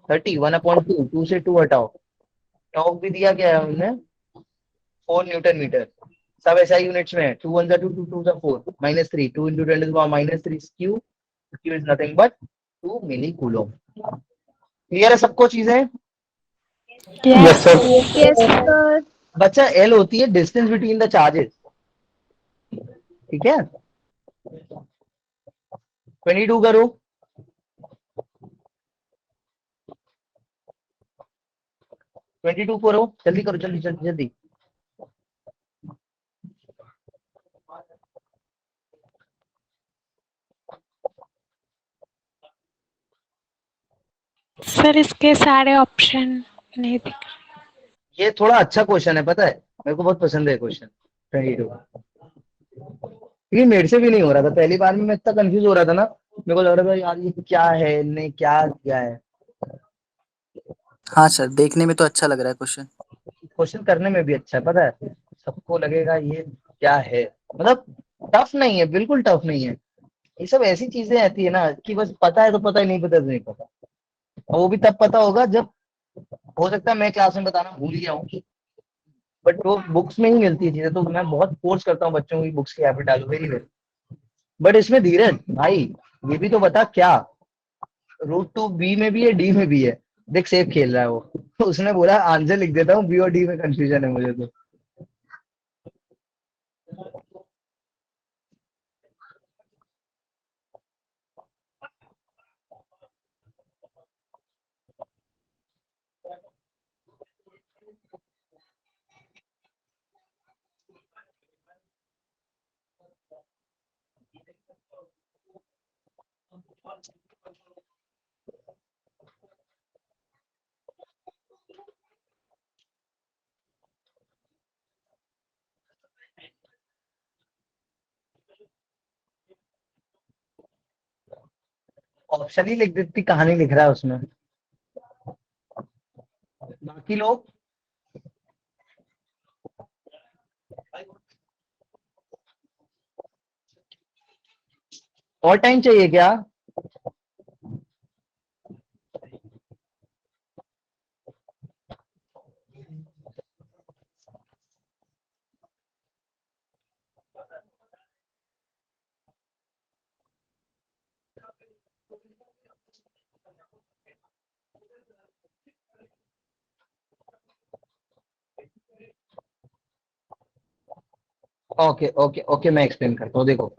Speaker 5: 30, 1/2, 2 से 2 हटाओ, torque भी दिया क्या है हमने 4 Newton metre, सब ऐसा units में है, 2 1 2 2 2 4 -3, 2 into 10 to the power -3 Q, Q is nothing but 2 milli coulomb. Clear है सबको चीजें?
Speaker 10: Yes, sir.
Speaker 8: Yes, sir.
Speaker 5: बच्चा L होती है डिस्टेंस बिटवीन द चार्जेस, ठीक है? 22 करो, जल्दी करो, जल्दी जल्दी जल्दी।
Speaker 6: सर इसके सारे ऑप्शन नहीं दिख रहे।
Speaker 5: ये थोड़ा अच्छा क्वेश्चन है, पता है मेरे को बहुत पसंद है क्वेश्चन 22। ये मेरे से भी नहीं हो रहा था, पहली बार में मैं इतना कंफ्यूज हो रहा था ना, मेरे को लग रहा था यार ये क्या है, ने क्या किया है।
Speaker 11: हाँ सर, देखने में तो अच्छा लग रहा है क्वेश्चन।
Speaker 5: क्वेश्चन करने में भी अच्छा है, पता है सबको लगेगा ये क्या है, मतलब टफ नहीं है, बिल्कुल टफ नहीं है। ये सब ऐसी चीजें आती है ना कि बस पता है तो पता ही नहीं पता तो नहीं पता, और वो भी तब पता होगा जब, हो सकता है मैं क्लास में बताना भूल गया हूँ, बट वो बुक्स में ही मिलती है चीजें, तो मैं बहुत फोर्स करता हूँ बच्चों की बुक्स की हैबिट डालो, वेरी वेल। बट इसमें धीरज भाई ये भी तो बता क्या √2 बी में भी है डी में भी है, देख सेफ खेल रहा है वो, तो उसने बोला आंसर लिख देता हूँ, बी और डी में कंफ्यूजन है मुझे तो। ऑप्शन ही लिख देती, कहानी लिख रहा है उसमें। बाकी लोग और टाइम चाहिए क्या? ओके ओके ओके, मैं एक्सप्लेन करता हूँ, देखो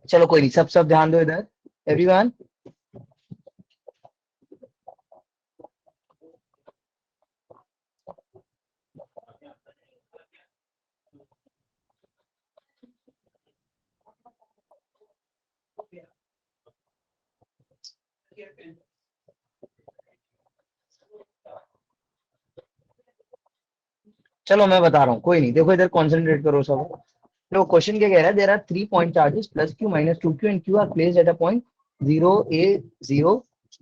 Speaker 5: चलो कोई नहीं, सब ध्यान दो इधर एवरीवन। चलो मैं बता रहा हूँ, कोई नहीं, देखो इधर कॉन्सेंट्रेट करो सब। तो क्वेश्चन क्या कह रहा है, there are 3 point charges plus Q minus 2q and Q are placed at a point 0 a 0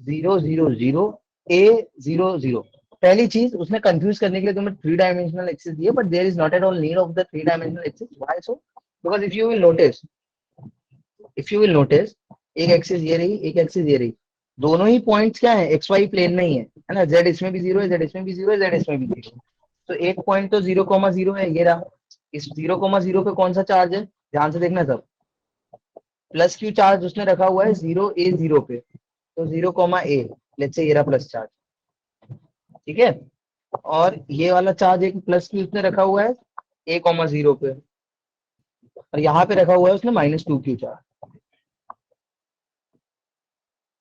Speaker 5: 0 0 0 a 0 0। पहली चीज उसने कंफ्यूज करने के लिए तुम्हें 3 डायमेंशनल एक्सिस दिए, but there is not at all need of the 3 dimensional axis. Why so? Because if you will notice एक axis ये रही, एक एक्सिस ये रही, दोनों ही पॉइंट्स क्या है, एक्स वाई प्लेन में ही है ना, z इसमें भी 0 है, z इसमें भी 0 है, z इसमें भी 0 है। तो एक पॉइंट तो 0,0 है, ये रहा। इस 0,0 पे कौन सा चार्ज है, ध्यान से देखना सब, प्लस क्यू चार्ज उसने रखा हुआ है 0 a 0 पे, तो 0,a लेट्स से ये रहा प्लस चार्ज, ठीक है। और ये वाला चार्ज एक प्लस क्यू उसने रखा हुआ है a,0 पे, और यहाँ पे रखा हुआ है उसने -2q चार्ज।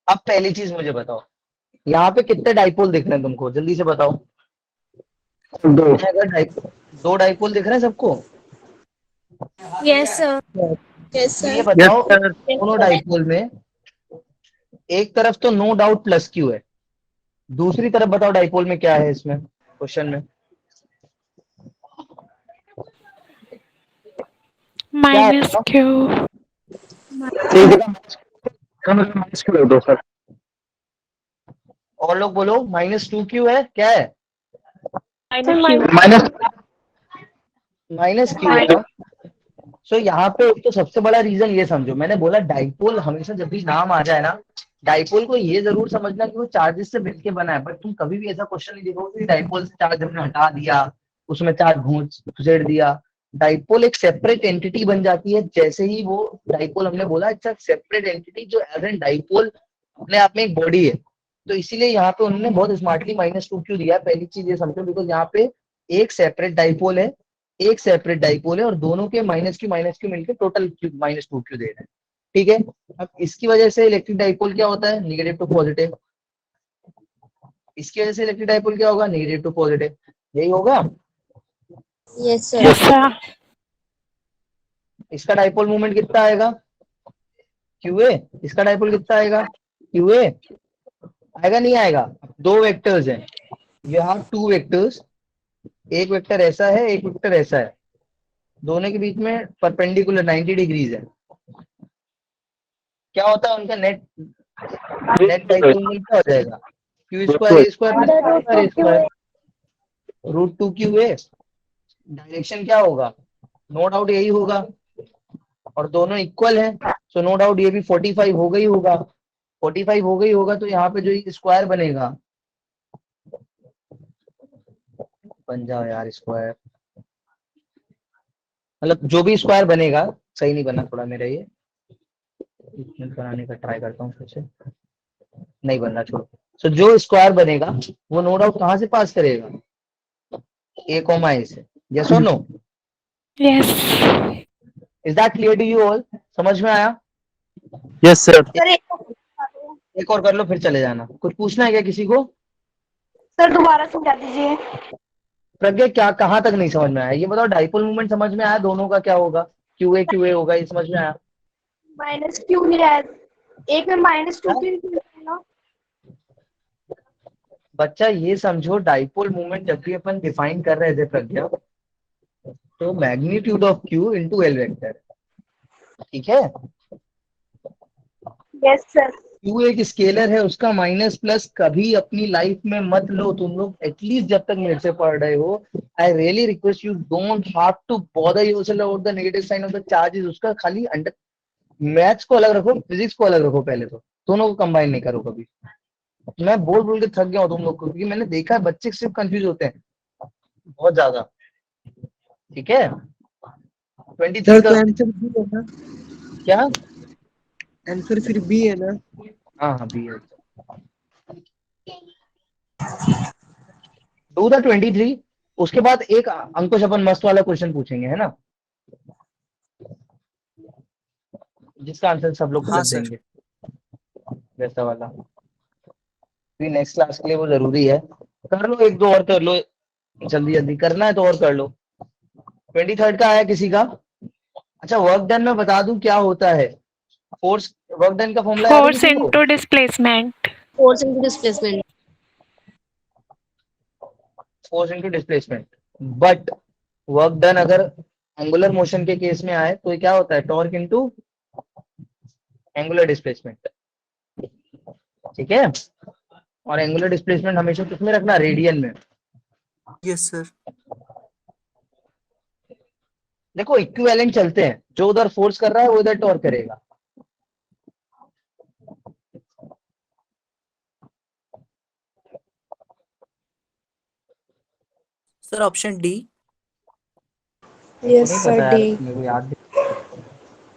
Speaker 5: अब पहली चीज मुझे बताओ, यहाँ पे कितने डाइपोल दिख रहे हैं तुमको, जल्दी से बताओ। अगर दो डाइपोल दिख रहे हैं सबको,
Speaker 9: Yes, sir. Yes,
Speaker 5: तो
Speaker 9: sir.
Speaker 5: ये बताओ दोनों डाइपोल में एक तरफ तो नो डाउट प्लस क्यू है, दूसरी तरफ बताओ डाइपोल में क्या है इसमें क्वेश्चन में,
Speaker 6: माइनस क्यू।
Speaker 10: सर
Speaker 5: और लोग बोलो -2q है, क्या है
Speaker 8: Sir, minus
Speaker 5: -q है ना? सो यहाँ पे एक तो सबसे बड़ा रीजन ये समझो, मैंने बोला डाइपोल हमेशा जब भी नाम आ जाए ना, डाइपोल को ये जरूर समझना कि वो चार्जेस से मिलके बना है, बट तुम कभी भी ऐसा क्वेश्चन नहीं देखोगे कि डाइपोल से चार्ज हमने हटा दिया, उसमें चार्ज घुसेड़ दिया। डाइपोल एक सेपरेट एंटिटी बन जाती है जैसे ही वो डाइपोल, हमने बोला इट्स अ सेपरेट एंटिटी जो एज एन डाइपोल अपने आप में एक बॉडी है। तो इसीलिए यहाँ पे उन्होंने बहुत स्मार्टली -2 क्यों दिया है, पहली चीज ये समझो, बिकॉज यहाँ पे एक सेपरेट डाइपोल है, एक सेपरेट डाइपोल है, और दोनों के -Q मिलकर टोटल -2 क्यों दे रहे हैं। ठीक है, अब इसकी वजह से इलेक्ट्रिक डाइपोल क्या होता है, नेगेटिव टू पॉजिटिव। इसकी वजह से इलेक्ट्रिक डाइपोल क्या होगा, नेगेटिव टू पॉजिटिव, यही होगा।
Speaker 9: Yes, sir.
Speaker 6: Yes, sir.
Speaker 5: इसका डाइपोल मूवमेंट कितना आएगा, QA। इसका डाइपोल कितना आएगा, QA। आएगा नहीं आएगा, दो वेक्टर्स हैं, यू हैव टू वेक्टर्स, एक वेक्टर ऐसा है, एक वेक्टर ऐसा है, दोनों के बीच में परपेंडिकुलर 90 डिग्रीज है। क्या होता है उनका नेट डाइपोल मूवमेंट क्या हो जाएगा, Q²A² √2QA। डायरेक्शन क्या होगा, नो डाउट यही होगा, और दोनों इक्वल हैं, सो नो डाउट ये भी 45 हो गई होगा। 45 हो गई होगा तो यहाँ पे जो ये स्क्वायर बनेगा, बन जाओ यार स्क्वायर, मतलब जो भी स्क्वायर बनेगा, सही नहीं बना थोड़ा मेरा ये, बनाने का ट्राई करता हूँ फिर से, नहीं बन रहा, छोड़ो। सो जो स्क्वायर बनेगा वो नो डाउट कहाँ से पास करेगा, A, से, यस और no.
Speaker 6: Yes.
Speaker 5: Is that clear to you all, समझ में आया।
Speaker 10: Yes, sir.
Speaker 9: सर
Speaker 5: एक और कर लो फिर चले जाना। कुछ पूछना है क्या किसी को,
Speaker 9: सर दोबारा समझा दीजिए।
Speaker 5: प्रज्ञा क्या कहाँ तक नहीं समझ में आया, ये बताओ। डाइपोल मूवमेंट समझ में आया, दोनों का क्या होगा, QA होगा, ये समझ में आया।
Speaker 9: -Q नहीं है, एक में -2 की ना।
Speaker 5: बच्चा ये समझो, डाइपोल मूवमेंट जब भी अपन डिफाइन कर रहे थे प्रज्ञा, तो magnitude of Q into L vector, ठीक है।
Speaker 9: Yes sir.
Speaker 5: Q एक स्केलर है, उसका माइनस प्लस कभी अपनी लाइफ में मत लो तुम लोग, एटलीस्ट जब तक मेरे से पढ़ रहे हो। I really request you, don't have to bother yourself about the negative sign of the charges. उसका खाली अंडर, मैथ्स को अलग रखो, फिजिक्स को अलग रखो, पहले तो दोनों को कंबाइन नहीं करो कभी। मैं बोल के थक गया हूँ तुम लोग को, क्योंकि मैंने देखा है बच्चे सिर्फ कंफ्यूज होते हैं बहुत ज्यादा, ठीक है। 23
Speaker 10: सर
Speaker 5: का
Speaker 10: तो आंसर बी है ना,
Speaker 5: क्या,
Speaker 10: आंसर फिर बी है ना।
Speaker 5: हाँ बी है। डू द 23, उसके बाद एक अंकुश अपन मस्त वाला क्वेश्चन पूछेंगे, है ना, जिसका आंसर सब लोग
Speaker 11: हाँ
Speaker 5: गलत
Speaker 11: सर।
Speaker 5: देंगे, वैसा वाला। नेक्स्ट क्लास के लिए वो जरूरी है। कर लो, एक दो और कर लो, जल्दी जल्दी करना है तो और कर लो। 23 का आया किसी का। अच्छा, वर्क डन में बता दूं क्या होता है, फोर्स वर्क डन का फॉर्मूला याद है
Speaker 6: Force
Speaker 5: किसी को,
Speaker 6: into displacement.
Speaker 9: Force into displacement.
Speaker 5: Force into displacement. But work done अगर एंगुलर मोशन के केस में आए तो क्या होता है, टॉर्क इनटू एंगुलर डिस्प्लेसमेंट, ठीक है। और एंगुलर डिस्प्लेसमेंट हमेशा किसमें रखना, रेडियन में।
Speaker 11: Yes sir.
Speaker 5: देखो इक्विवेलेंट चलते हैं, जो उधर फोर्स कर रहा है वो इधर टॉर्क करेगा।
Speaker 11: Sir option D.
Speaker 9: यस
Speaker 5: नहीं
Speaker 9: सर
Speaker 5: पता यार,
Speaker 9: डी।
Speaker 5: मेरे को याद नहीं।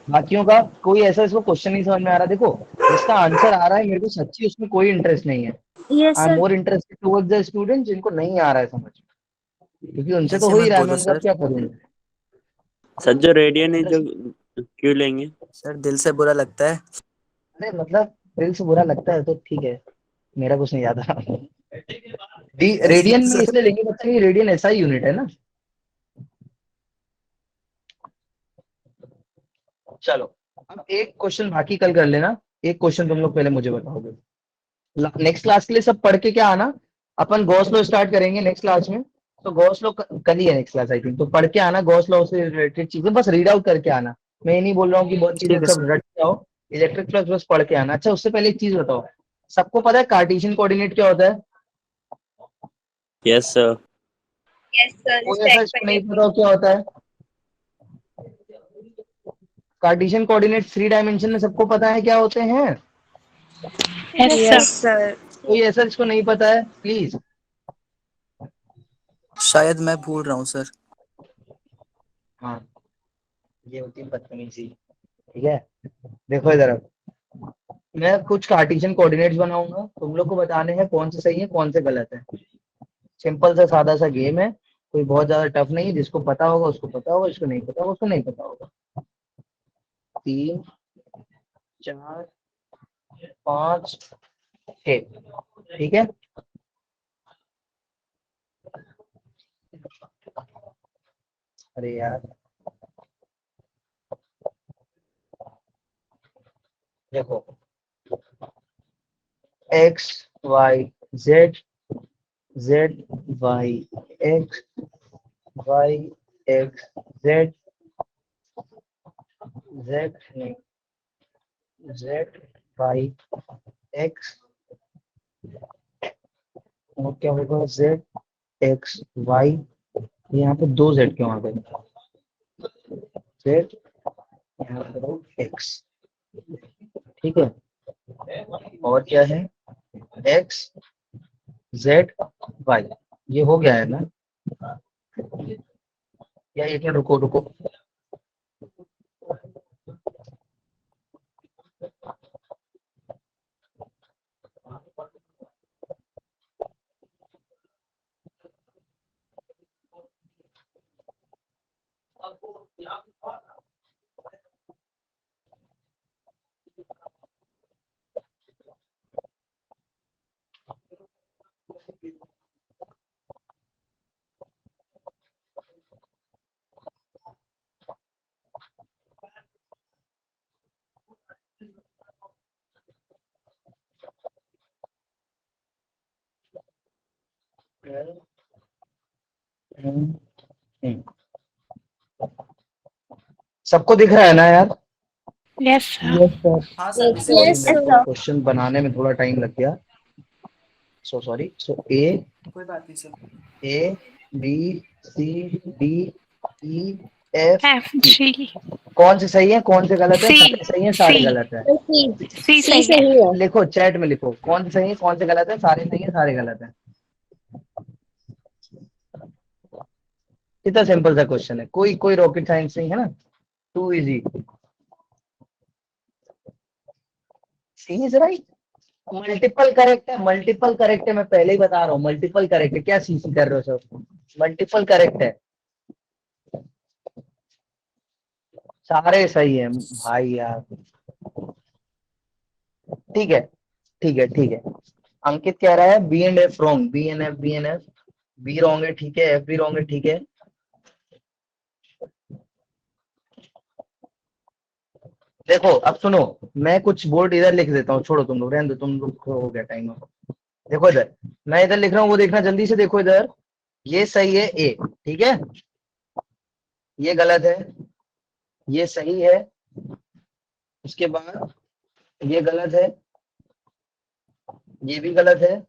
Speaker 5: बाकियों का कोई ऐसा इसको क्वेश्चन नहीं समझ में आ रहा। देखो जिसका आंसर आ रहा है, मेरे को सच्ची उसमें कोई इंटरेस्ट नहीं है।
Speaker 9: Yes
Speaker 5: I am
Speaker 9: sir.
Speaker 5: More interested towards the student जिनको नहीं आ रहा है समझ, क्योंकि उनसे तो
Speaker 11: ऐसे
Speaker 5: हो ही
Speaker 11: मत
Speaker 5: रहा है, मैं
Speaker 11: बोलो
Speaker 5: उनका
Speaker 11: सर।
Speaker 5: क्या करूँ।
Speaker 7: सर जो रेडियन है जो क्यों लेंगे?
Speaker 11: सर दिल से बुरा लगता है।
Speaker 5: अरे मतलब दिल से बुरा लगता है तो ठीक है, मेरा कुछ नहीं याद आ रहा। रेडियन में
Speaker 11: सर
Speaker 5: इसलिए लेंगे बच्चा, ये रेडियन ऐसा ही यूनिट है ना। चलो अब एक क्वेश्चन बाकी कल कर लेना, एक क्वेश्चन तुम लोग पहले मुझे बताओगे। नेक्स्ट क्लास के लिए सब पढ़ के क्या आना, अपन गॉस लॉ स्टार्ट करेंगे नेक्स्ट क्लास में। तो गॉस लॉ कल ही है नेक्स्ट क्लास आई थिंक, तो पढ़ के आना गॉस लॉ से रिलेटेड चीजें, बस रीड आउट करके आना। मैं ये नहीं बोल रहा हूँ कि बहुत चीजें
Speaker 11: ठीक है
Speaker 5: सब
Speaker 11: सर।
Speaker 5: रट जाओ, इलेक्ट्रिक फ्लक्स बस पढ़ के आना। अच्छा उससे पहले एक चीज बताओ, सबको पता है कार्टेशियन कोऑर्डिनेट क्या होता है?
Speaker 7: Yes sir.
Speaker 4: Yes sir.
Speaker 5: कोई ऐसा इसको नहीं पता हो क्या होता है? कार्टेशियन कोऑर्डिनेट 3 डायमेंशन में सबको पता है क्या होते हैं?
Speaker 6: Yes
Speaker 9: Yes,
Speaker 6: sir
Speaker 9: sir.
Speaker 5: कोई ऐसा जिसको नहीं पता है प्लीज?
Speaker 11: शायद मैं भूल रहा हूँ सर।
Speaker 5: हाँ, ये होती है बदतमीजी। ठीक है, देखो इधर अब। मैं कुछ कार्टेशियन कोऑर्डिनेट्स बनाऊंगा, तुम लोग को बताने हैं कौन से सही है कौन से गलत है। सिंपल सा सादा सा गेम है, कोई बहुत ज्यादा टफ नहीं है। जिसको पता होगा उसको पता होगा, जिसको नहीं पता होगा उसको नहीं पता होगा। 3 4 5 6, ठीक है। अरे यार देखो, x y z, z y x, y x z, z नहीं, z y x, और क्या होगा z x y। यहाँ पे 2 z क्यों आ गए? z यहाँ पे x, ठीक है। और क्या है? x z y, ये हो गया है ना? या एक मिनट रुको रुको, सबको दिख रहा है ना यार?
Speaker 6: यस सर
Speaker 11: हाँ सर,
Speaker 9: Yes,
Speaker 11: दिखाई
Speaker 9: yes,
Speaker 11: दे रहा है।
Speaker 9: sir.
Speaker 5: क्वेश्चन बनाने में थोड़ा टाइम लग गया, सो सॉरी। सो
Speaker 11: कोई बात नहीं sir.
Speaker 5: A B C D E F
Speaker 6: F G
Speaker 5: कौन से सही है कौन से गलत है?
Speaker 6: सी
Speaker 5: सारे सही है सारे
Speaker 6: सी
Speaker 5: गलत है।
Speaker 9: C.
Speaker 6: सी
Speaker 9: C
Speaker 6: सही है
Speaker 9: सही है.
Speaker 5: लिखो चैट में, लिखो कौन से सही है कौन से गलत है। सारे सही है सारे गलत है। कितना सिंपल सा क्वेश्चन है, कोई कोई रॉकेट साइंस नहीं है ना, too easy. C is right. Multiple correct है, मल्टीपल करेक्ट है, मैं पहले ही बता रहा हूँ मल्टीपल करेक्ट है। क्या सी कर रहे हो सब? मल्टीपल करेक्ट है, सारे सही है भाई यार। ठीक है ठीक है ठीक है। अंकित कह रहा है B and F wrong, B and F, B and F, B wrong है ठीक है, एफ भी रॉन्ग है ठीक है। देखो अब सुनो, मैं कुछ बोर्ड इधर लिख देता हूँ, छोड़ो तुम लोग, रहने दो, तुम लोग को हो गया टाइम। देखो इधर मैं इधर लिख रहा हूँ, वो देखना जल्दी से। देखो इधर, ये सही है ए, ठीक है, ये गलत है, ये सही है, उसके बाद ये गलत है, ये भी गलत है,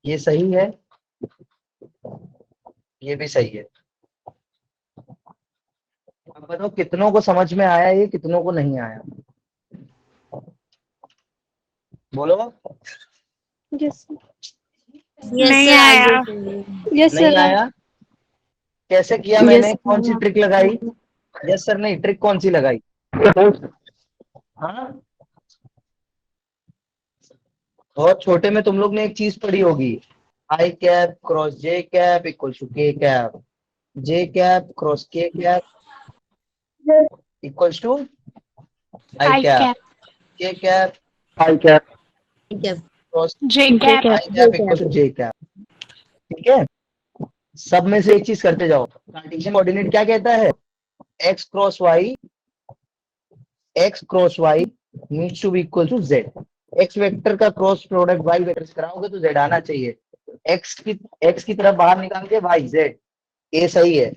Speaker 5: ये सही है, ये भी सही है। अब बताओ कितनों को समझ में आया, ये कितनों को नहीं आया? बोलो।
Speaker 9: Yes.
Speaker 6: नहीं आया
Speaker 9: Yes,
Speaker 5: नहीं
Speaker 9: sir.
Speaker 5: आया? कैसे किया
Speaker 8: Yes,
Speaker 5: मैंने?
Speaker 8: sir.
Speaker 5: कौन सी ट्रिक लगाई? यस सर नहीं, ट्रिक कौन सी लगाई? हाँ, बहुत छोटे में तुम लोग ने एक चीज पढ़ी होगी, I cap cross J cap equal to K cap, J cap cross K cap equals to I
Speaker 6: I
Speaker 5: cap,
Speaker 6: cap
Speaker 5: K cap I cap cross
Speaker 6: J cap
Speaker 5: I cap equal to J cap. ठीक है, सब में से एक चीज करते जाओ। Cartesian coordinate क्या कहता है? x cross y, x cross y needs to be equal to z। x vector का क्रॉस प्रोडक्ट y वेक्टर से कराओगे तो z आना चाहिए। x की तरफ बाहर निकाल के y z, a सही है।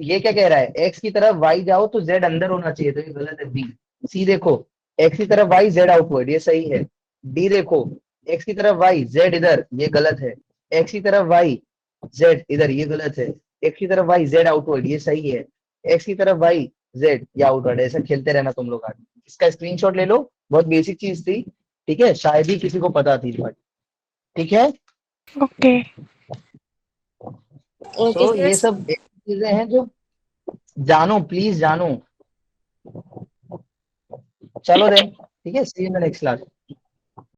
Speaker 5: ये क्या कह रहा है? x की तरफ y जाओ तो z अंदर होना चाहिए, तो ये गलत है। b c देखो, x की तरफ y z आउटवर्ड, ये सही है। d देखो, x की तरफ y z इधर, ये गलत है। x की तरफ y z इधर, ये गलत है। x की तरफ y z आउटवर्ड, ये सही है। x की तरफ y जेड या आउटवर्ड, ऐसे खेलते रहना तुम लोग आगे। इसका स्क्रीनशॉट ले लो, बहुत बेसिक चीज थी, ठीक है, शायद ही किसी को पता थी, बट ठीक है।
Speaker 6: ओके
Speaker 5: तो ये सब चीजें हैं जो जानो, प्लीज जानो। चलो देन, ठीक है, see you in the next class.